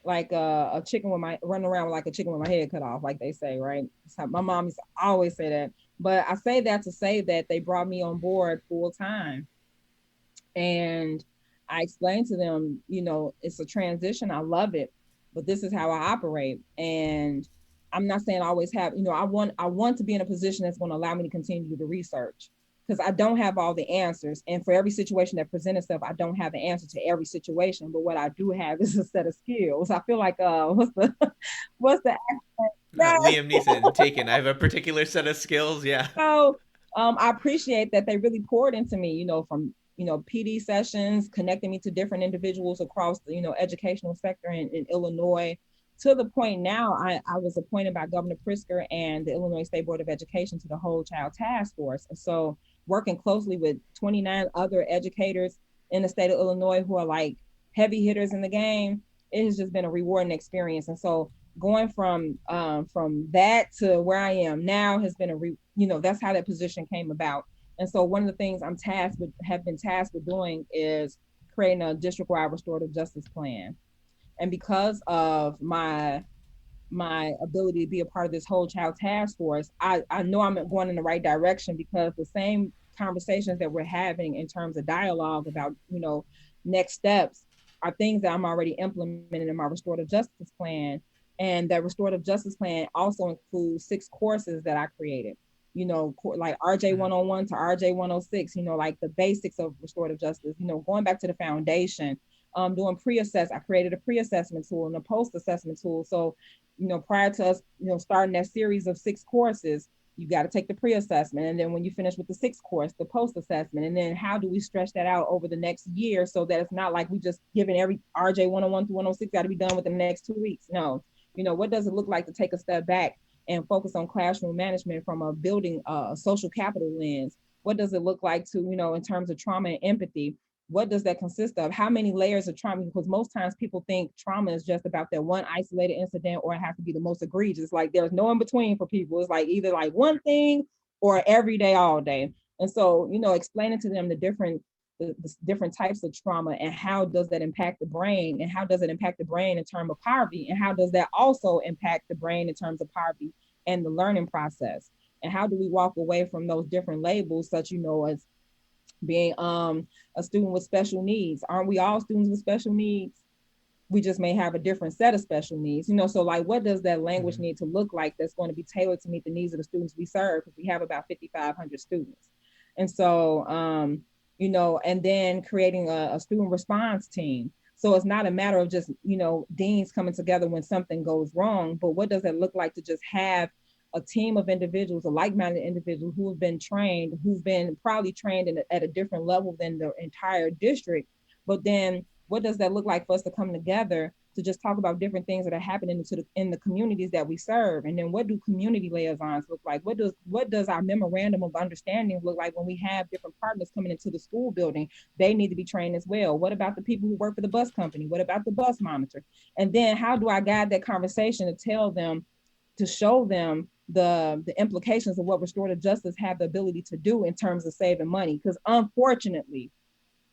like a chicken with my running around like a chicken with my head cut off, like they say, right? So my mom used to always say that. But I say that to say that they brought me on board full time. And I explained to them, it's a transition. I love it, but this is how I operate. And I'm not saying I always have, I want to be in a position that's going to allow me to continue to do the research, because I don't have all the answers. And for every situation that presents itself, I don't have the answer to every situation. But what I do have is a set of skills. I feel like what's the Liam Neeson, Taken. I have a particular set of skills. Yeah. So I appreciate that they really poured into me, from PD sessions, connecting me to different individuals across the educational sector in Illinois, to the point now I was appointed by Governor Pritzker and the Illinois State Board of Education to the Whole Child Task Force. And so working closely with 29 other educators in the state of Illinois who are like heavy hitters in the game, it has just been a rewarding experience. And so going from that to where I am now has been that's how that position came about. And so one of the things have been tasked with doing is creating a district-wide restorative justice plan. And because of my my ability to be a part of this whole child task force, I know I'm going in the right direction, because the same conversations that we're having in terms of dialogue about, next steps are things that I'm already implementing in my restorative justice plan. And that restorative justice plan also includes 6 courses that I created, like RJ 101 to RJ 106, like the basics of restorative justice, going back to the foundation, doing I created a pre-assessment tool and a post-assessment tool. So, prior to us, starting that series of 6 courses, you got to take the pre-assessment. And then when you finish with the 6th course, the post-assessment. And then how do we stretch that out over the next year so that it's not like we just giving every RJ 101 to 106 got to be done within the next 2 weeks. No, what does it look like to take a step back and focus on classroom management from a building social capital lens? What does it look like to, in terms of trauma and empathy? What does that consist of? How many layers of trauma? Because most times people think trauma is just about that one isolated incident, or it has to be the most egregious. Like there's no in between for people. It's like either like one thing or every day, all day. And so, explaining to them the different types of trauma and how does that impact the brain, and how does it impact the brain in terms of poverty, and how does that also impact the brain in terms of poverty and the learning process, and how do we walk away from those different labels, such as being a student with special needs. Aren't we all students with special needs? We just may have a different set of special needs, so like what does that language need to look like that's going to be tailored to meet the needs of the students we serve, because we have about 5,500 students. And so and then creating a student response team. So it's not a matter of just deans coming together when something goes wrong, but what does it look like to just have a team of individuals, a like-minded individuals who have been trained, who've been probably trained at a different level than the entire district. But then what does that look like for us to come together to just talk about different things that are happening in the communities that we serve? And then what do community liaisons look like? What does our memorandum of understanding look like when we have different partners coming into the school building? They need to be trained as well. What about the people who work for the bus company? What about the bus monitor? And then how do I guide that conversation to tell them, to show them the implications of what restorative justice have the ability to do in terms of saving money? Because unfortunately,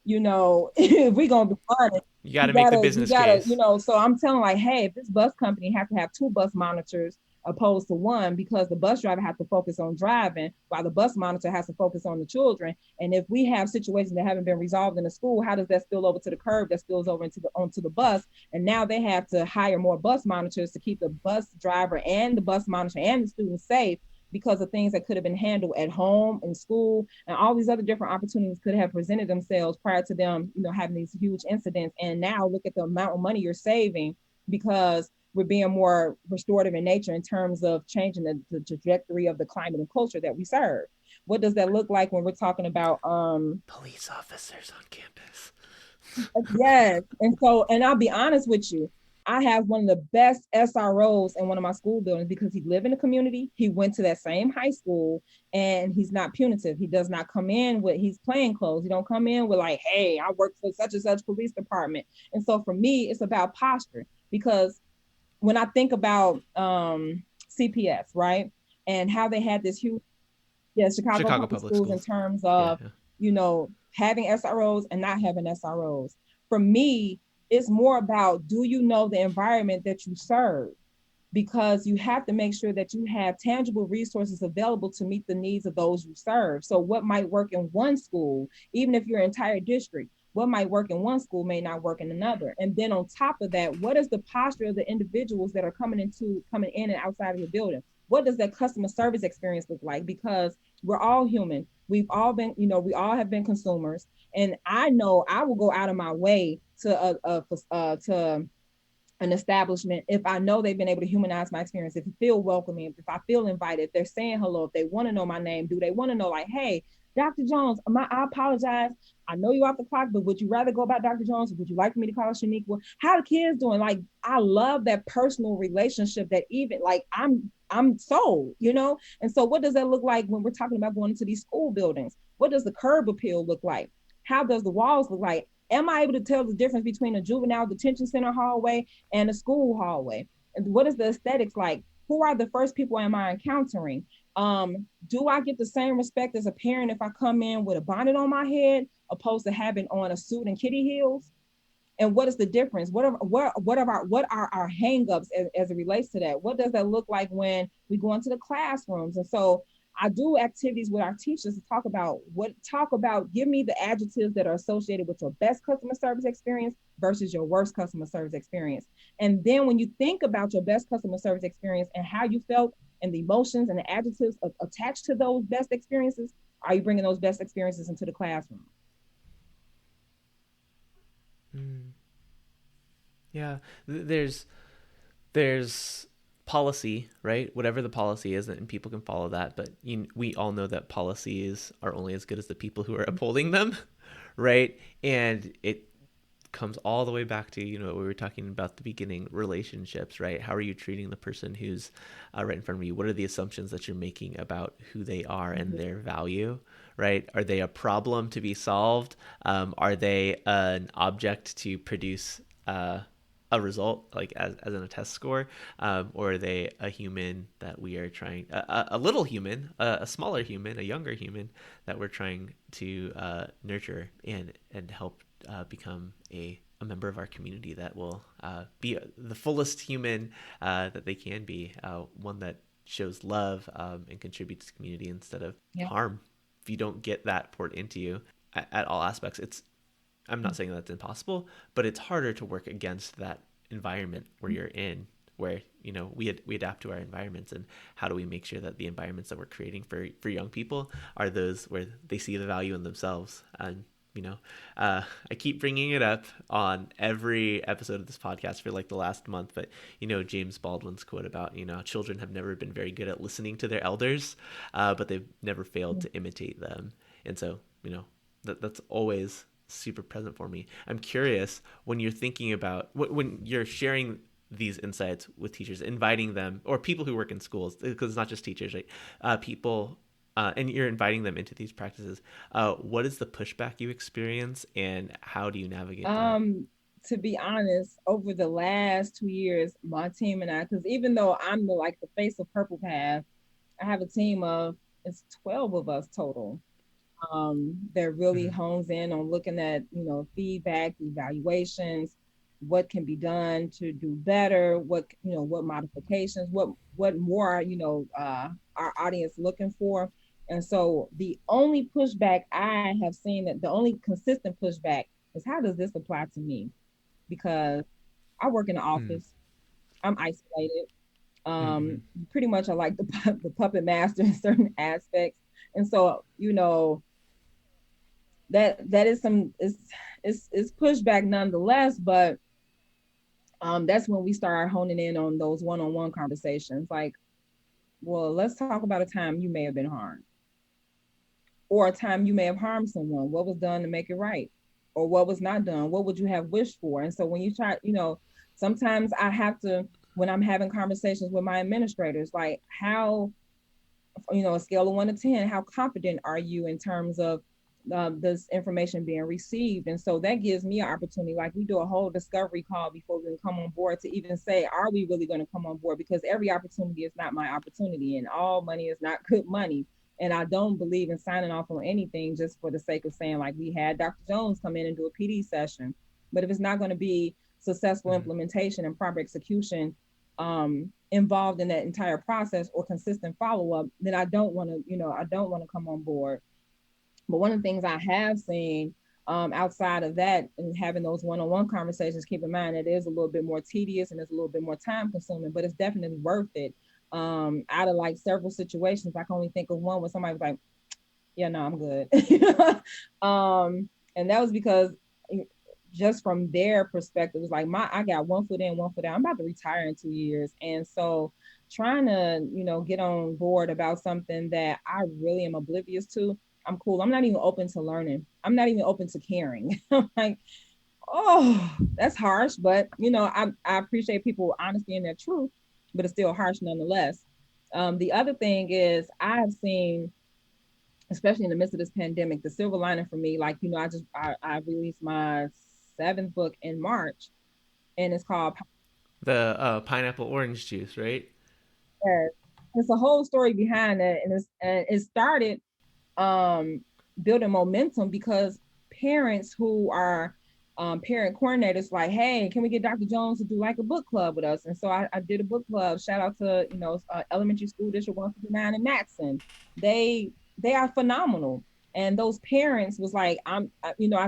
if we're gonna be honest, you gotta make the business case. So I'm telling like, hey, if this bus company has to have 2 bus monitors opposed to 1, because the bus driver has to focus on driving while the bus monitor has to focus on the children. And if we have situations that haven't been resolved in the school, how does that spill over to the curb, that spills over onto the bus? And now they have to hire more bus monitors to keep the bus driver and the bus monitor and the students safe, because of things that could have been handled at home, in school, and all these other different opportunities could have presented themselves prior to them, having these huge incidents. And now look at the amount of money you're saving, because we're being more restorative in nature in terms of changing the trajectory of the climate and culture that we serve. What does that look like when we're talking about police officers on campus? Yes. And I'll be honest with you, I have one of the best SROs in one of my school buildings, because he lived in the community. He went to that same high school, and he's not punitive. He does not come in with his plain clothes. He don't come in with like, hey, I work for such and such police department. And so for me, it's about posture, because when I think about CPS, right, and how they had this huge, Chicago Public Schools in terms of, having SROs and not having SROs. For me, it's more about, do you know the environment that you serve? Because you have to make sure that you have tangible resources available to meet the needs of those you serve. So what might work in one school, even if your entire district, what might work in one school may not work in another. And then on top of that, what is the posture of the individuals that are coming in and outside of your building? What does that customer service experience look like? Because we're all human. We've all been, we all have been consumers. And I know I will go out of my way to an establishment if I know they've been able to humanize my experience, if you feel welcoming, if I feel invited, if they're saying hello, if they want to know my name, do they want to know like, hey, Dr. Jones, I apologize. I know you're off the clock, but would you rather go by Dr. Jones? Or would you like for me to call Shaniqua? How the kids doing? Like, I love that personal relationship that even like I'm sold, And so what does that look like when we're talking about going into these school buildings? What does the curb appeal look like? How does the walls look like? Am I able to tell the difference between a juvenile detention center hallway and a school hallway? And what is the aesthetics like? Who are the first people am I encountering? Do I get the same respect as a parent if I come in with a bonnet on my head opposed to having on a suit and kitty heels? And what is the difference? What are our hangups as it relates to that? What does that look like when we go into the classrooms? And so I do activities with our teachers to talk about, give me the adjectives that are associated with your best customer service experience versus your worst customer service experience. And then when you think about your best customer service experience and how you felt and the emotions and the adjectives attached to those best experiences, are you bringing those best experiences into the classroom? Yeah, there's policy, right? Whatever the policy is, and people can follow that. But we all know that policies are only as good as the people who are upholding them, right? And it comes all the way back to what we were talking about at the beginning, relationships, right? How are you treating the person who's right in front of you? What are the assumptions that you're making about who they are and their value, right? Are they a problem to be solved? Are they an object to produce a result, like as in a test score, or are they a human that we are trying, a little human, a smaller human, a younger human that we're trying to nurture and help become a member of our community that will be the fullest human that they can be, one that shows love and contributes to the community instead of harm. If you don't get that poured into you at all aspects, I'm not saying that's impossible, but it's harder to work against that environment where you're in, where we adapt to our environments. And how do we make sure that the environments that we're creating for young people are those where they see the value in themselves? And I keep bringing it up on every episode of this podcast for like the last month, but James Baldwin's quote about children have never been very good at listening to their elders, but they've never failed to imitate them. And so that's always super present for me. I'm curious, when you're thinking about when you're sharing these insights with teachers, inviting them, or people who work in schools, because it's not just teachers, right? People, and you're inviting them into these practices. What is the pushback you experience, and how do you navigate that? To be honest, over the last 2 years, my team and I, because even though I'm the face of Purple Path, I have a team of, it's 12 of us total. That really hones in on looking at feedback, evaluations, what can be done to do better, what modifications, what more our audience looking for. And so the only pushback I have seen, that the only consistent pushback is, how does this apply to me? Because I work in the office, I'm isolated. Pretty much I like the puppet master in certain aspects. And so, that is it's pushback nonetheless, but that's when we start honing in on those one-on-one conversations. Like, well, let's talk about a time you may have been harmed, or a time you may have harmed someone. What was done to make it right, or what was not done? What would you have wished for? And so when you try, sometimes I have to, when I'm having conversations with my administrators, like, how, a scale of 1 to 10, how confident are you in terms of this information being received? And so that gives me an opportunity, like we do a whole discovery call before we can come on board, to even say, are we really going to come on board? Because every opportunity is not my opportunity, and all money is not good money. And I don't believe in signing off on anything just for the sake of saying, like, we had Dr. Jones come in and do a PD session. But if it's not going to be successful implementation and proper execution involved in that entire process, or consistent follow-up, then I don't want to come on board. But one of the things I have seen outside of that, and having those one-on-one conversations, keep in mind it is a little bit more tedious and it's a little bit more time consuming, but it's definitely worth it. Out of like several situations, I can only think of one where somebody was like, yeah, no, I'm good. And that was because just from their perspective, it was like, I got 1 foot in, 1 foot out. I'm about to retire in 2 years. And so trying to, get on board about something that I really am oblivious to, I'm cool. I'm not even open to learning. I'm not even open to caring. I'm like, oh, that's harsh. But, I appreciate people honesty and their truth, but it's still harsh nonetheless. The other thing is, I have seen, especially in the midst of this pandemic, the silver lining for me, like, I released my 7th book in March, and it's called The pineapple orange juice, right? Yes. It's a whole story behind it. And it started building momentum because parents who are parent coordinators like, hey, can we get Dr. Jones to do like a book club with us? And so I did a book club. Shout out to, elementary school district 159 in Matson. They are phenomenal. And those parents was like, I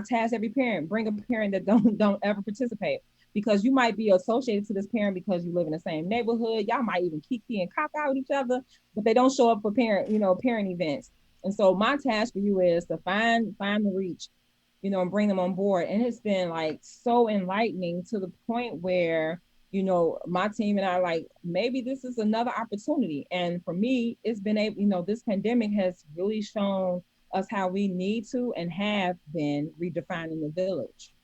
tasked every parent, bring a parent that don't ever participate, because you might be associated to this parent because you live in the same neighborhood. Y'all might even kiki and cock out with each other, but they don't show up for parent events. And so my task for you is to find the reach, and bring them on board. And it's been like so enlightening to the point where, my team and I like, maybe this is another opportunity. And for me, it's been this pandemic has really shown us how we need to and have been redefining the village.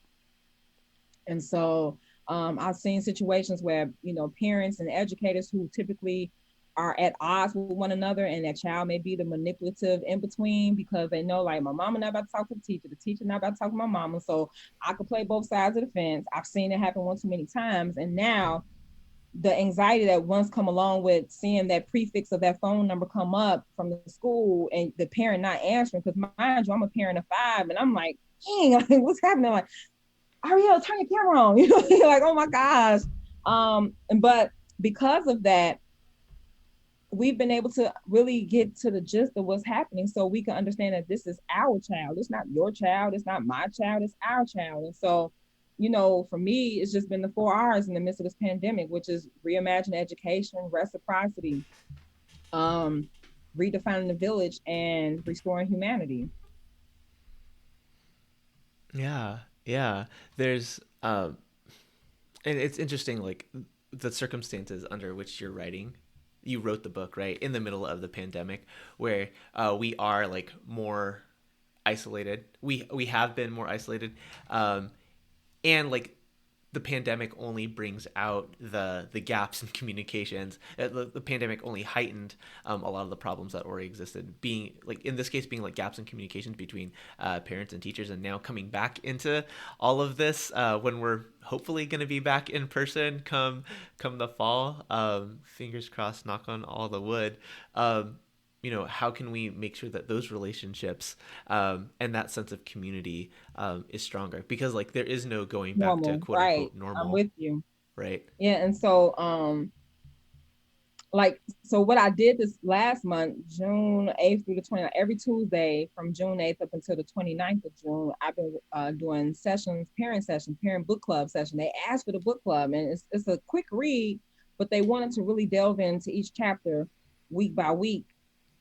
And so I've seen situations where, parents and educators who typically are at odds with one another, and that child may be the manipulative in between, because they know, like, my mama not about to talk to the teacher not about to talk to my mama, so I could play both sides of the fence. I've seen it happen one too many times. And now the anxiety that once come along with seeing that prefix of that phone number come up from the school and the parent not answering, because mind you, I'm a parent of 5, and I'm like, dang, like, what's happening? Like, Ariel, turn your camera on. Like, oh my gosh. But because of that, we've been able to really get to the gist of what's happening, so we can understand that this is our child. It's not your child. It's not my child. It's our child. And so, for me, it's just been the 4 R's in the midst of this pandemic, which is reimagine education, reciprocity, redefining the village, and restoring humanity. Yeah. There's, and it's interesting, like, the circumstances under which you're writing. You wrote the book, right, in the middle of the pandemic, where we are like more isolated. We have been more isolated, and like the pandemic only brings out the gaps in communications. The pandemic only heightened a lot of the problems that already existed, being like, in this case, being like gaps in communications between parents and teachers. And now coming back into all of this when we're hopefully going to be back in person come the fall, fingers crossed, knock on all the wood. How can we make sure that those relationships and that sense of community is stronger? Because like there is no going back normal, to quote right. unquote normal. I'm with you. Right. Yeah. And so so what I did this last month, June 8th through the 29th, every Tuesday from June 8th up until the 29th of June, I've been doing parent book club session. They asked for the book club, and it's a quick read, but they wanted to really delve into each chapter week by week.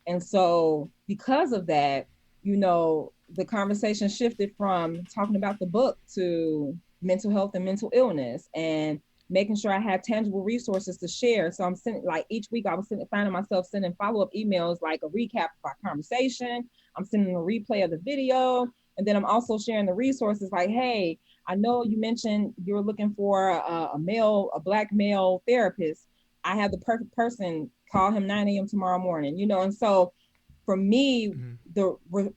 And so because of that, the conversation shifted from talking about the book to mental health and mental illness, and making sure I had tangible resources to share. So I'm sending, like, each week I was finding myself sending follow-up emails, like a recap of our conversation. I'm sending a replay of the video. And then I'm also sharing the resources, like, hey, I know you mentioned you're looking for a Black male therapist. I have the perfect person. Call him 9 a.m. tomorrow morning, And so for me, the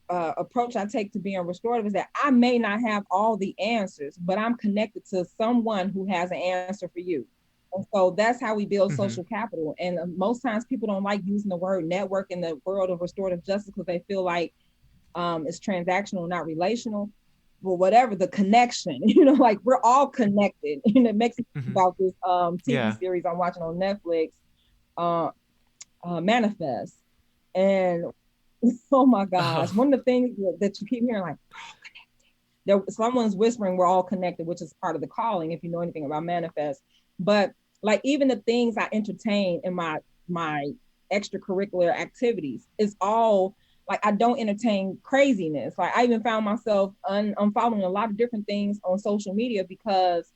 approach I take to being restorative is that I may not have all the answers, but I'm connected to someone who has an answer for you. And so that's how we build social capital. And most times people don't like using the word network in the world of restorative justice because they feel like it's transactional, not relational. Well, whatever the connection, like we're all connected. And it makes me think about this TV series I'm watching on Netflix, Manifest. And oh my gosh, one of the things that you keep hearing, like, someone's whispering, we're all connected, which is part of the calling, if you know anything about Manifest. But like, even the things I entertain in my extracurricular activities is all like, I don't entertain craziness. Like, I even found myself unfollowing a lot of different things on social media because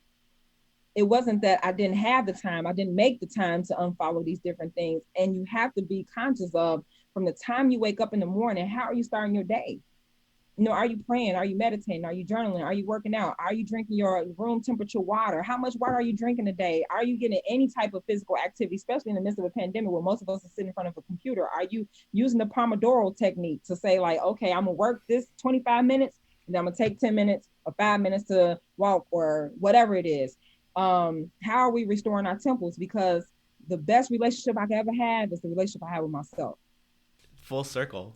it wasn't that I didn't have the time. I didn't make the time to unfollow these different things. And you have to be conscious of, from the time you wake up in the morning, how are you starting your day? Are you praying? Are you meditating? Are you journaling? Are you working out? Are you drinking your room temperature water? How much water are you drinking a day? Are you getting any type of physical activity, especially in the midst of a pandemic where most of us are sitting in front of a computer? Are you using the Pomodoro technique to say, like, okay, I'm gonna work this 25 minutes, and then I'm gonna take 10 minutes or 5 minutes to walk or whatever it is? How are we restoring our temples? Because the best relationship I can ever have is the relationship I have with myself. Full circle.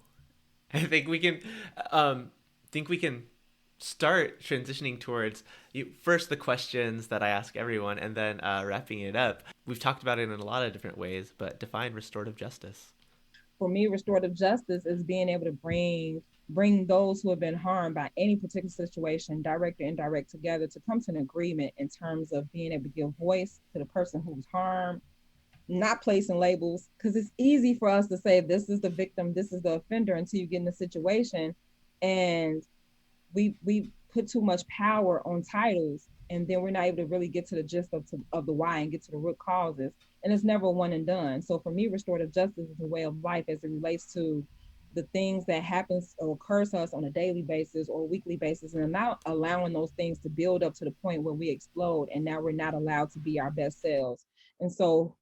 I think we can start transitioning towards first the questions that I ask everyone, and then wrapping it up. We've talked about it in a lot of different ways, but define restorative justice. For me, restorative justice is being able to bring those who have been harmed by any particular situation, direct or indirect, together to come to an agreement in terms of being able to give voice to the person who was harmed, not placing labels, because it's easy for us to say this is the victim, this is the offender, until you get in the situation, and we put too much power on titles, and then we're not able to really get to the gist of the why and get to the root causes, and it's never one and done. So for me, restorative justice is a way of life as it relates to the things that happens or occurs to us on a daily basis or weekly basis, and not allowing those things to build up to the point where we explode and now we're not allowed to be our best selves. And so,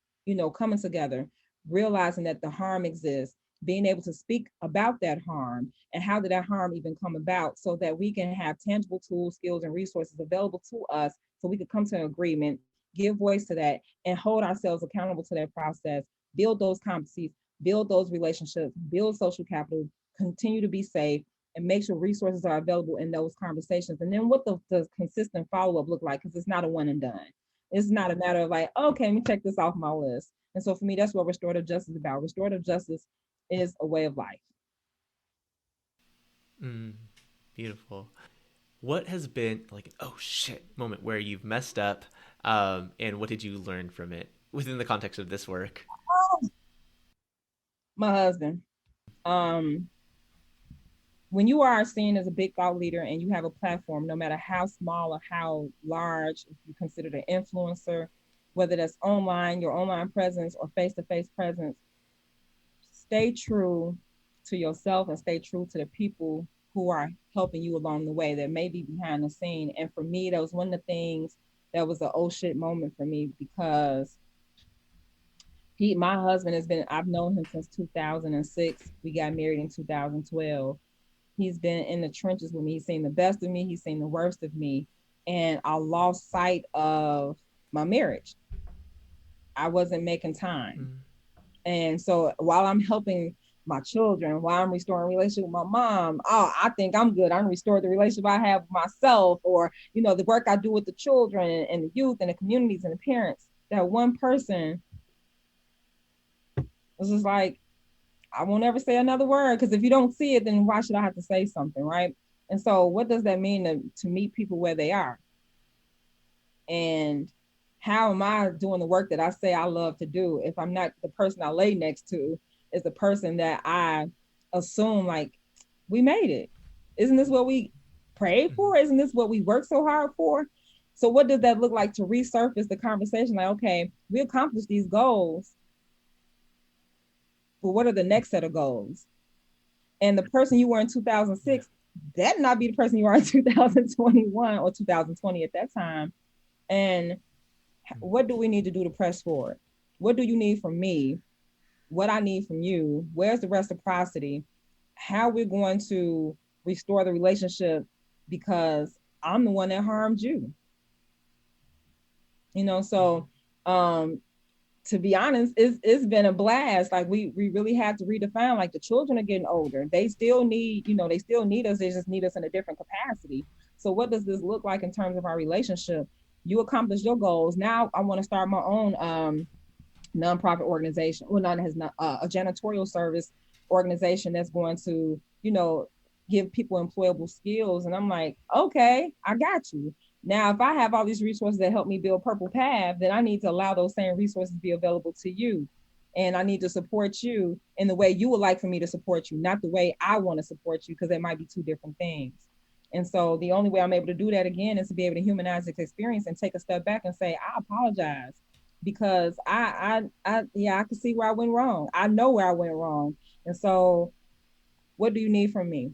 coming together, realizing that the harm exists, being able to speak about that harm and how did that harm even come about, so that we can have tangible tools, skills, and resources available to us so we could come to an agreement, give voice to that, and hold ourselves accountable to that process, build those competencies, build those relationships, build social capital, continue to be safe, and make sure resources are available in those conversations. And then what the consistent follow-up look like, because it's not a one and done. It's not a matter of like, okay, let me check this off my list. And so for me, that's what restorative justice is about. Restorative justice is a way of life. Beautiful. What has been like an oh shit moment where you've messed up, and what did you learn from it within the context of this work? My husband. When you are seen as a big thought leader and you have a platform, no matter how small or how large, if you consider an influencer, whether that's online, your online presence, or face-to-face presence, stay true to yourself and stay true to the people who are helping you along the way that may be behind the scene. And for me, that was one of the things that was an oh shit moment for me, because my husband I've known him since 2006. We got married in 2012. He's been in the trenches with me. He's seen the best of me. He's seen the worst of me. And I lost sight of my marriage. I wasn't making time. And so while I'm helping my children, while I'm restoring a relationship with my mom, I think I'm good. I'm restoring the relationship I have with myself, or, the work I do with the children and the youth and the communities and the parents. That one person was just like, I won't ever say another word, because if you don't see it, then why should I have to say something, right? And so what does that mean to meet people where they are? And how am I doing the work that I say I love to do if I'm not the person I lay next to is the person that I assume like we made it? Isn't this what we prayed for? Isn't this what we worked so hard for? So what does that look like to resurface the conversation? Like, okay, we accomplished these goals, but what are the next set of goals? And the person you were in 2006, that not be the person you are in 2021 or 2020 at that time. And what do we need to do to press forward? What do you need from me? What I need from you? Where's the reciprocity? How we're going to restore the relationship, because I'm the one that harmed you. So to be honest, it's been a blast. Like we really had to redefine, like the children are getting older. They still need, they still need us. They just need us in a different capacity. So what does this look like in terms of our relationship? You accomplished your goals. Now I want to start my own nonprofit organization. Well, not has not a janitorial service organization that's going to, give people employable skills. And I'm like, okay, I got you. Now, if I have all these resources that help me build Purple Path, then I need to allow those same resources to be available to you. And I need to support you in the way you would like for me to support you, not the way I want to support you, because it might be two different things. And so the only way I'm able to do that again is to be able to humanize this experience and take a step back and say, I apologize, because I can see where I went wrong. I know where I went wrong. And so what do you need from me?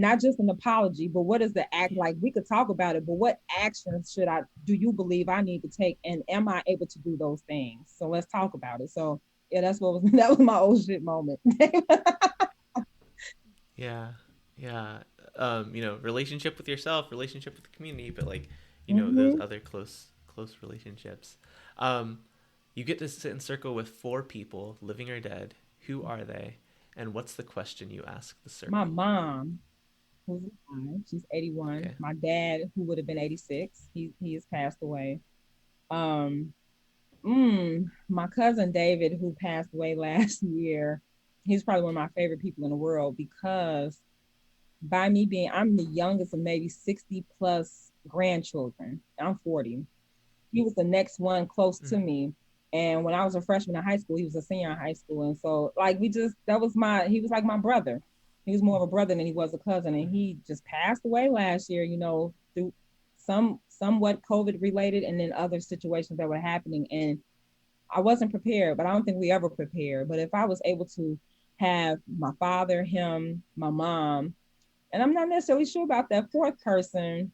Not just an apology, but what is the act? Like, we could talk about it, but what actions do you believe I need to take? And am I able to do those things? So let's talk about it. So yeah, that was my old shit moment. Yeah. Relationship with yourself, relationship with the community, but like, those other close relationships. You get to sit in circle with 4 people, living or dead. Who are they? And what's the question you ask the circle? My mom. who's alive. She's 81. Okay. My dad, who would have been 86, he has passed away. Um, my cousin David, who passed away last year, he's probably one of my favorite people in the world because I'm the youngest of maybe 60 plus grandchildren. I'm 40. He was the next one close to me. And when I was a freshman in high school, he was a senior in high school. And so like he was like my brother. He was more of a brother than he was a cousin. And he just passed away last year, through somewhat COVID related and then other situations that were happening. And I wasn't prepared, but I don't think we ever prepared. But if I was able to have my father, him, my mom, and I'm not necessarily sure about that fourth person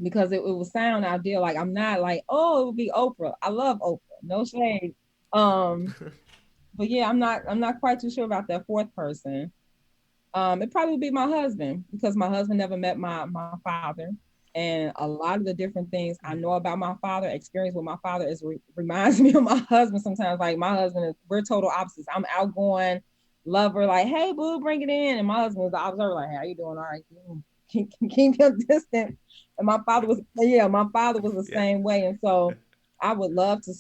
because it would sound ideal. Like I'm not like, oh, it would be Oprah. I love Oprah. No shade. But yeah, I'm not quite too sure about that fourth person. It probably would be my husband because my husband never met my father. And a lot of the different things I know about my father, experience with my father reminds me of my husband sometimes. Like my husband we're total opposites. I'm outgoing, lover, like, hey, boo, bring it in. And my husband is the observer, like, hey, how you doing? All right, keep him distant. And my father was the same way. And so I would love to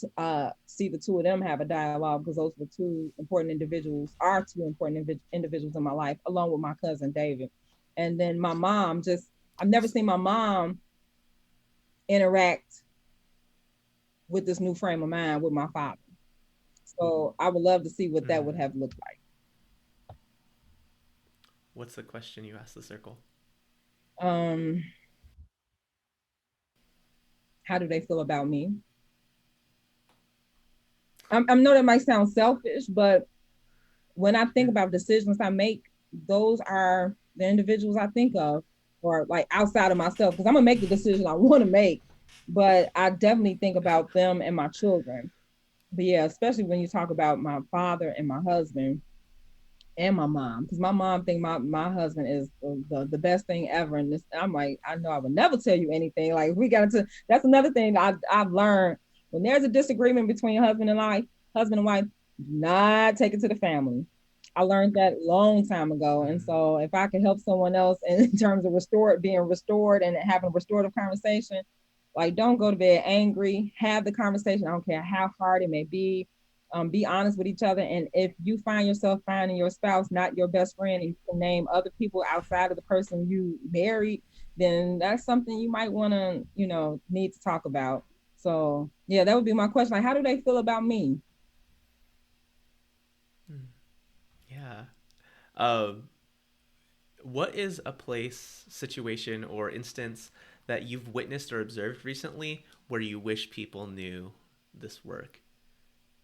see the two of them have a dialogue because those were two important individuals in my life, along with my cousin David. And then my mom, I've never seen my mom interact with this new frame of mind with my father. So I would love to see what that would have looked like. What's the question you asked the circle? How do they feel about me? I know that might sound selfish, but when I think about decisions I make, those are the individuals I think of, or like outside of myself, because I'm gonna make the decision I want to make, but I definitely think about them and my children. But yeah, especially when you talk about my father and my husband and my mom, because my mom think my husband is the best thing ever. And this, I'm like, I know I would never tell you anything. Like that's another thing I've learned. When there's a disagreement between husband and wife, do not take it to the family. I learned that a long time ago. And so if I could help someone else in terms of being restored and having a restorative conversation, like don't go to bed angry, have the conversation. I don't care how hard it may be. Be honest with each other. And if you find yourself finding your spouse not your best friend, and you can name other people outside of the person you married, then that's something you might want to, need to talk about. So yeah, that would be my question. Like, how do they feel about me? Yeah. What is a place, situation, or instance that you've witnessed or observed recently where you wish people knew this work?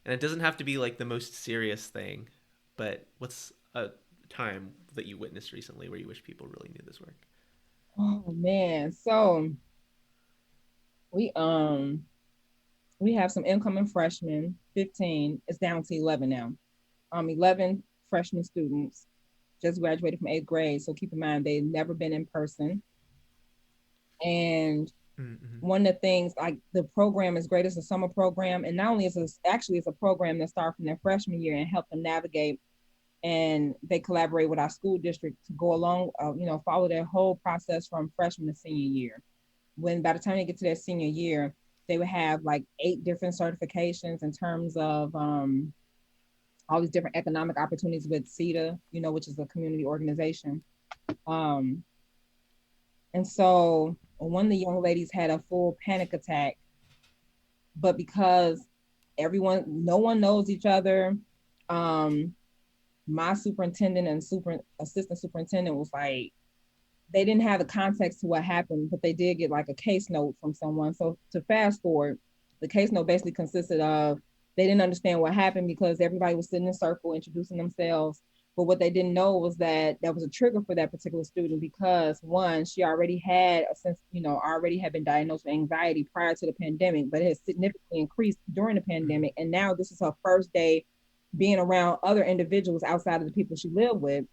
And it doesn't have to be like the most serious thing, but what's a time that you witnessed recently where you wish people really knew this work? Oh man. So we have some incoming freshmen, 15. It's down to 11 now. 11 freshman students just graduated from 8th grade. So keep in mind, they've never been in person. And one of the things, like the program is great. It's a summer program. And not only is it's a program that starts from their freshman year and help them navigate. And they collaborate with our school district to go along, follow their whole process from freshman to senior year. By the time they get to their senior year, they would have like 8 different certifications in terms of all these different economic opportunities with CETA, which is a community organization. And so one of the young ladies had a full panic attack, but because no one knows each other, my superintendent and assistant superintendent was like, they didn't have the context to what happened, but they did get like a case note from someone. So to fast forward, the case note basically consisted of, they didn't understand what happened because everybody was sitting in a circle introducing themselves. But what they didn't know was that was a trigger for that particular student because one, she already had already had been diagnosed with anxiety prior to the pandemic, but it has significantly increased during the pandemic. And now this is her first day being around other individuals outside of the people she lived with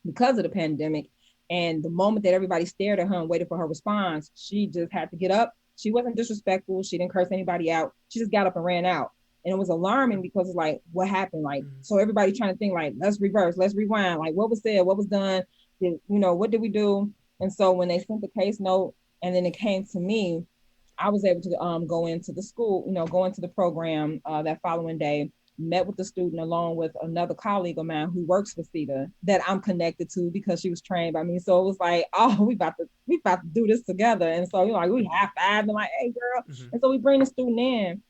because of the pandemic. And the moment that everybody stared at her and waited for her response, she just had to get up. She wasn't disrespectful. She didn't curse anybody out. She just got up and ran out. And it was alarming because it's like, what happened? Like, so everybody trying to think like, let's reverse, let's rewind. Like what was said, what was done. what did we do? And so when they sent the case note and then it came to me, I was able to go into the school, go into the program that following day, met with the student along with another colleague of mine who works for CETA that I'm connected to because she was trained by me. So it was like, oh, we about to do this together. And so, we high five and like, hey girl. Mm-hmm. And so we bring the student in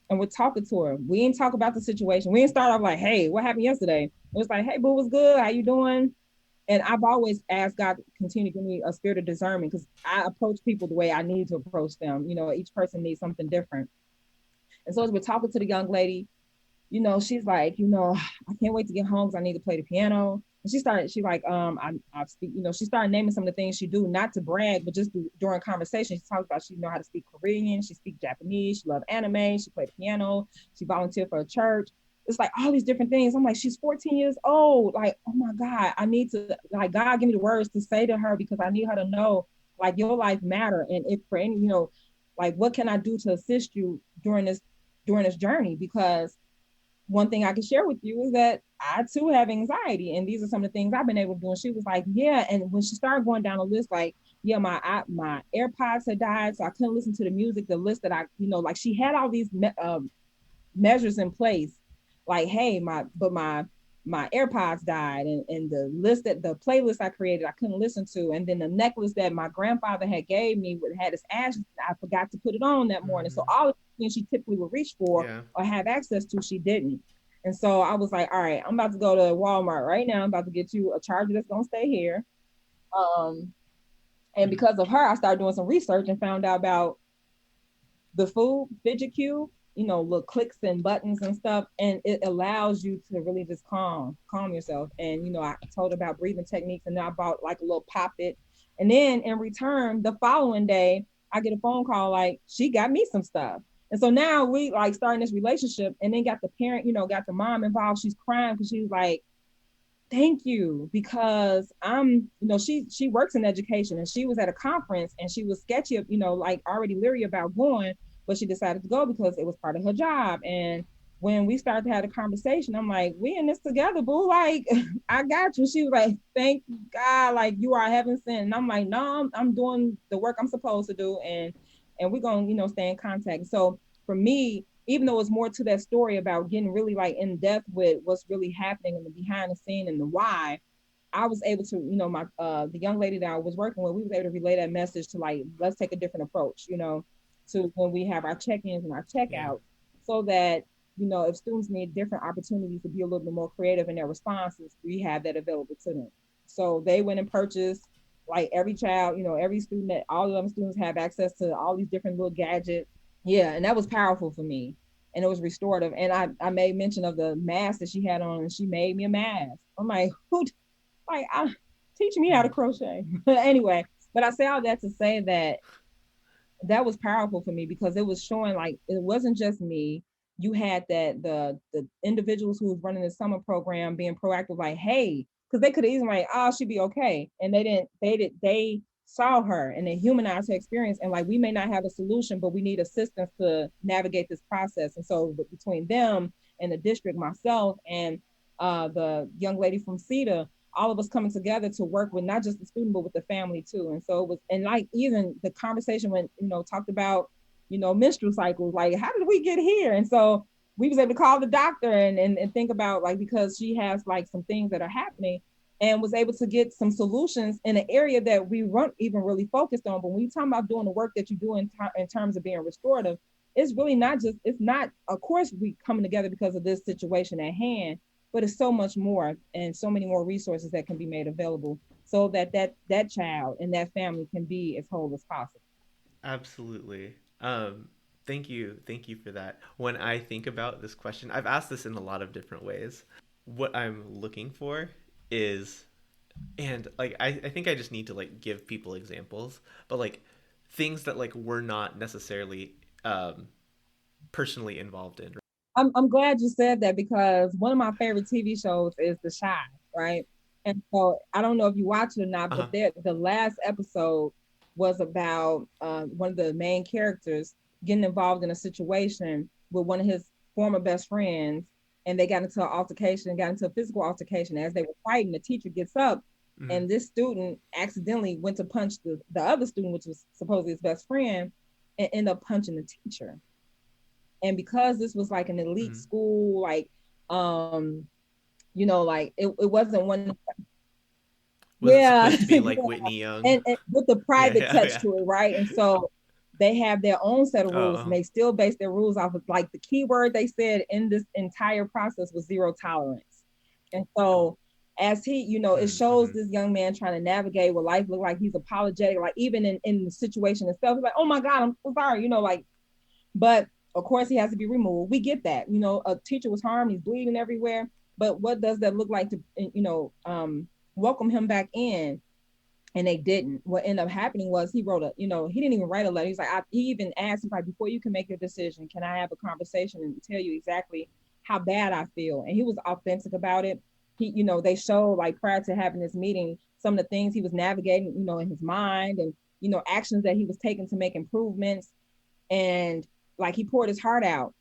and we're talking to her. We didn't talk about the situation. We didn't start off like, hey, what happened yesterday? It was like, hey, boo, was good. How you doing? And I've always asked God to continue to give me a spirit of discernment because I approach people the way I need to approach them. Each person needs something different. And so as we're talking to the young lady, she's like, I can't wait to get home because I need to play the piano. And she started naming some of the things she do, not to brag, but just during conversation. She talks about she know how to speak Korean, she speaks Japanese, she loves anime, she played piano, she volunteered for a church. It's like all these different things. I'm like, she's 14 years old. Like, oh my God, I need to, like, God, give me the words to say to her because I need her to know, like, your life matter. And if for any, like, what can I do to assist you during this journey? Because one thing I can share with you is that I too have anxiety. And these are some of the things I've been able to do. And she was like, yeah. And when she started going down the list, like, yeah, my AirPods had died. So I couldn't listen to the music, the list that I, like she had all these measures in place. Like, hey, my AirPods died, and the playlist I created, I couldn't listen to. And then the necklace that my grandfather had gave me had its ashes, I forgot to put it on that morning. Mm-hmm. So all the things she typically would reach for or have access to, she didn't. And so I was like, all right, I'm about to go to Walmart right now. I'm about to get you a charger that's going to stay here. And because of her, I started doing some research and found out about the food fidget cube, little clicks and buttons and stuff. And it allows you to really just calm yourself. And, I told her about breathing techniques, and then I bought like a little pop-it. And then in return, the following day, I get a phone call, like, she got me some stuff. And so now we like starting this relationship, and then got the parent, got the mom involved. She's crying because she was like, thank you, because she works in education, and she was at a conference and she was sketchy, like already leery about going, but she decided to go because it was part of her job. And when we started to have a conversation, I'm like, we in this together, boo. Like, I got you. She was like, thank God, like you are heaven sent. And I'm like, no, I'm doing the work I'm supposed to do. And we're going to, stay in contact. So for me, even though it's more to that story about getting really like in depth with what's really happening and the behind the scene and the why, I was able to, my the young lady that I was working with, we was able to relay that message to like, let's take a different approach, to when we have our check-ins and our checkouts, so that, if students need different opportunities to be a little bit more creative in their responses, we have that available to them. So they went and purchased, like every child, every student, that all of them students have access to all these different little gadgets. Yeah, and that was powerful for me. And it was restorative. And I made mention of the mask that she had on, and she made me a mask. I'm like, teach me how to crochet. Anyway, but I say all that to say that was powerful for me, because it was showing like it wasn't just me. You had that the individuals who was running the summer program being proactive, like, hey, because they could have easily like, oh, she'd be okay. And they saw her and they humanized her experience. And like, we may not have a solution, but we need assistance to navigate this process. And so between them and the district, myself and the young lady from CETA, all of us coming together to work with not just the student, but with the family too. And so it was, and like even the conversation when, talked about, menstrual cycles, like, how did we get here? And so we was able to call the doctor and think about, like, because she has like some things that are happening, and was able to get some solutions in an area that we weren't even really focused on. But when you talk about doing the work that you do in terms of being restorative, it's really of course we coming together because of this situation at hand, but it's so much more, and so many more resources that can be made available so that child and that family can be as whole as possible. Absolutely. Thank you for that. When I think about this question, I've asked this in a lot of different ways. What I'm looking for is, and like I think I just need to like give people examples, but like things that like we're not necessarily personally involved in. I'm glad you said that, because one of my favorite TV shows is The Chi, right? And so I don't know if you watch it or not, but the last episode was about one of the main characters getting involved in a situation with one of his former best friends, and they got into an altercation, got into a physical altercation. As they were fighting, the teacher gets up And this student accidentally went to punch the other student, which was supposedly his best friend, and ended up punching the teacher. And because this was like an elite school, like, like it wasn't one. Was it supposed to be like Whitney Young? And with the private touch to it, right? And so they have their own set of rules, and they still base their rules off of, like, the key word they said in this entire process was zero tolerance. And so as he, it shows this young man trying to navigate what life looked like. He's apologetic, like even in the situation itself, he's like, oh my God, I'm so sorry, but of course he has to be removed. We get that, a teacher was harmed, he's bleeding everywhere. But what does that look like to, welcome him back in? And they didn't. What ended up happening was he wrote he didn't even write a letter. He's like, he even asked, he's like, before you can make your decision, can I have a conversation and tell you exactly how bad I feel? And he was authentic about it. He, they showed, like, prior to having this meeting, some of the things he was navigating, in his mind, and, actions that he was taking to make improvements. And like, he poured his heart out.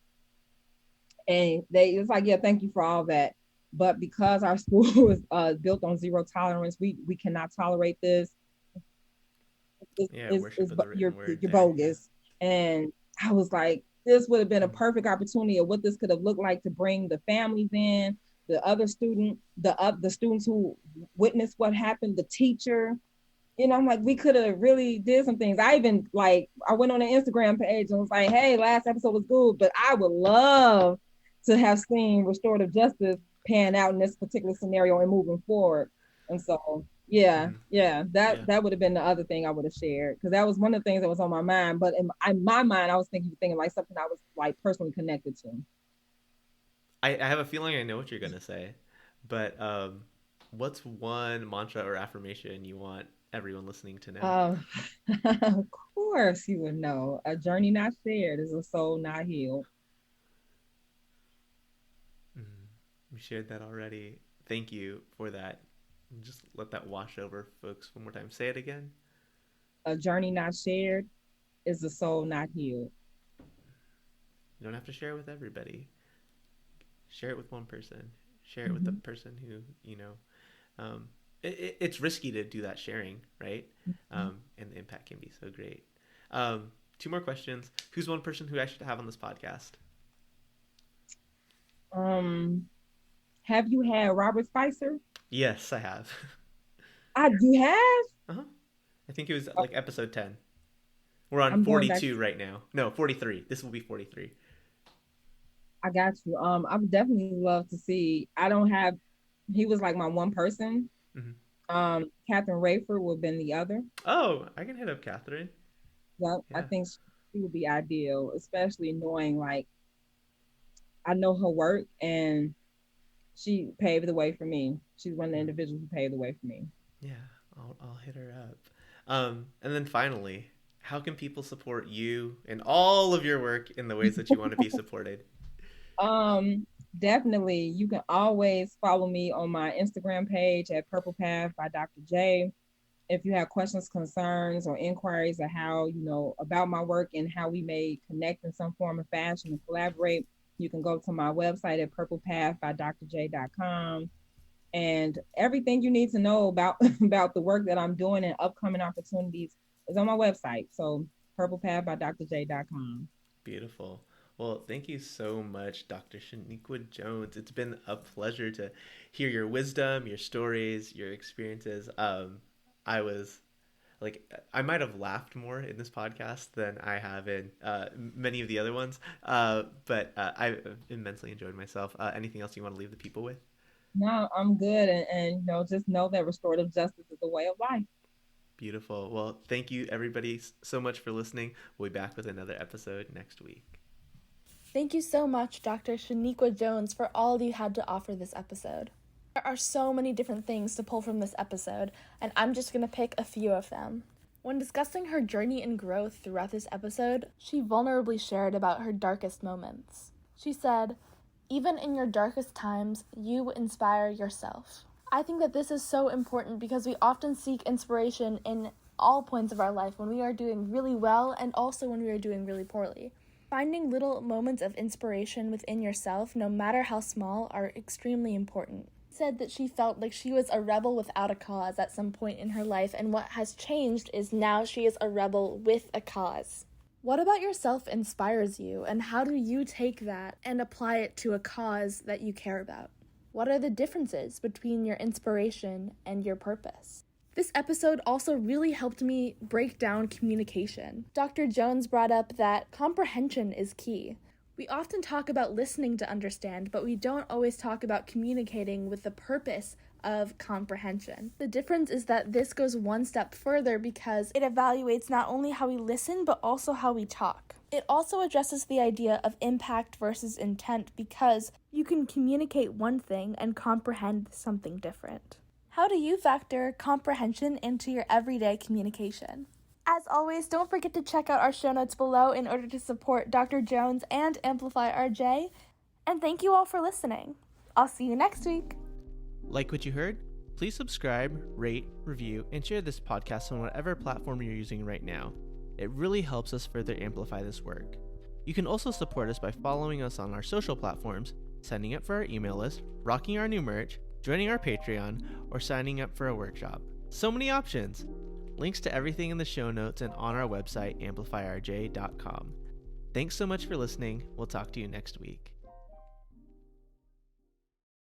And it's like, yeah, thank you for all that. But because our school is built on zero tolerance, we cannot tolerate this. You're bogus. And I was like, this would have been a perfect opportunity of what this could have looked like to bring the families in, the other student, the students who witnessed what happened, the teacher. I'm like, we could have really did some things. I even, I went on an Instagram page and was like, hey, last episode was good, but I would love to have seen restorative justice pan out in this particular scenario and moving forward. And so, that would have been the other thing I would have shared, because that was one of the things that was on my mind. But in my mind, I was thinking like something I was, like, personally connected to. I have a feeling I know what you're gonna say, but what's one mantra or affirmation you want everyone listening to know? Of course you would know. A journey not shared is a soul not healed. We shared that already. Thank you for that. Just let that wash over folks one more time. Say it again. A journey not shared is a soul not healed. You don't have to share it with everybody. Share it with one person. Share it with the person who, it's risky to do that sharing, right? And the impact can be so great. 2 more questions. Who's one person who I should have on this podcast? Have you had Robert Spicer? Yes, I have. You have? Uh-huh. I think it was like episode 10. We're on 42 right now. No, 43. This will be 43. I got you. I would definitely love to see. He was like my one person. Catherine Rayford would have been the other. Oh, I can hit up Catherine. Yeah. I think she would be ideal, especially knowing, like, I know her work and she paved the way for me. She's one of the individuals who paved the way for me. Yeah, I'll hit her up. And then finally, how can people support you and all of your work in the ways that you want to be supported? Definitely. You can always follow me on my Instagram page at Purple Path by Dr. J. If you have questions, concerns, or inquiries of how, about my work and how we may connect in some form or fashion and collaborate, you can go to my website at purplepathbydrj.com. And everything you need to know about the work that I'm doing and upcoming opportunities is on my website. So purplepathbydrj.com. Beautiful. Well, thank you so much, Dr. Shaniqua Jones. It's been a pleasure to hear your wisdom, your stories, your experiences. I might have laughed more in this podcast than I have in many of the other ones, but I immensely enjoyed myself. Anything else you want to leave the people with? No, I'm good. And just know that restorative justice is a way of life. Beautiful. Well, thank you, everybody, so much for listening. We'll be back with another episode next week. Thank you so much, Dr. Shaniqua Jones, for all you had to offer this episode. There are so many different things to pull from this episode, and I'm just going to pick a few of them. When discussing her journey and growth throughout this episode, she vulnerably shared about her darkest moments. She said, "Even in your darkest times, you inspire yourself." I think that this is so important because we often seek inspiration in all points of our life, when we are doing really well and also when we are doing really poorly. Finding little moments of inspiration within yourself, no matter how small, are extremely important. said that she felt like she was a rebel without a cause at some point in her life, and what has changed is now she is a rebel with a cause. What about yourself inspires you, and how do you take that and apply it to a cause that you care about? What are the differences between your inspiration and your purpose? This episode also really helped me break down communication. Dr. Jones brought up that comprehension is key. We often talk about listening to understand, but we don't always talk about communicating with the purpose of comprehension. The difference is that this goes one step further because it evaluates not only how we listen, but also how we talk. It also addresses the idea of impact versus intent because you can communicate one thing and comprehend something different. How do you factor comprehension into your everyday communication? As always, don't forget to check out our show notes below in order to support Dr. Jones and Amplify RJ. And thank you all for listening. I'll see you next week. Like what you heard? Please subscribe, rate, review, and share this podcast on whatever platform you're using right now. It really helps us further amplify this work. You can also support us by following us on our social platforms, signing up for our email list, rocking our new merch, joining our Patreon, or signing up for a workshop. So many options! Links to everything in the show notes and on our website, amplifyrj.com. Thanks so much for listening. We'll talk to you next week.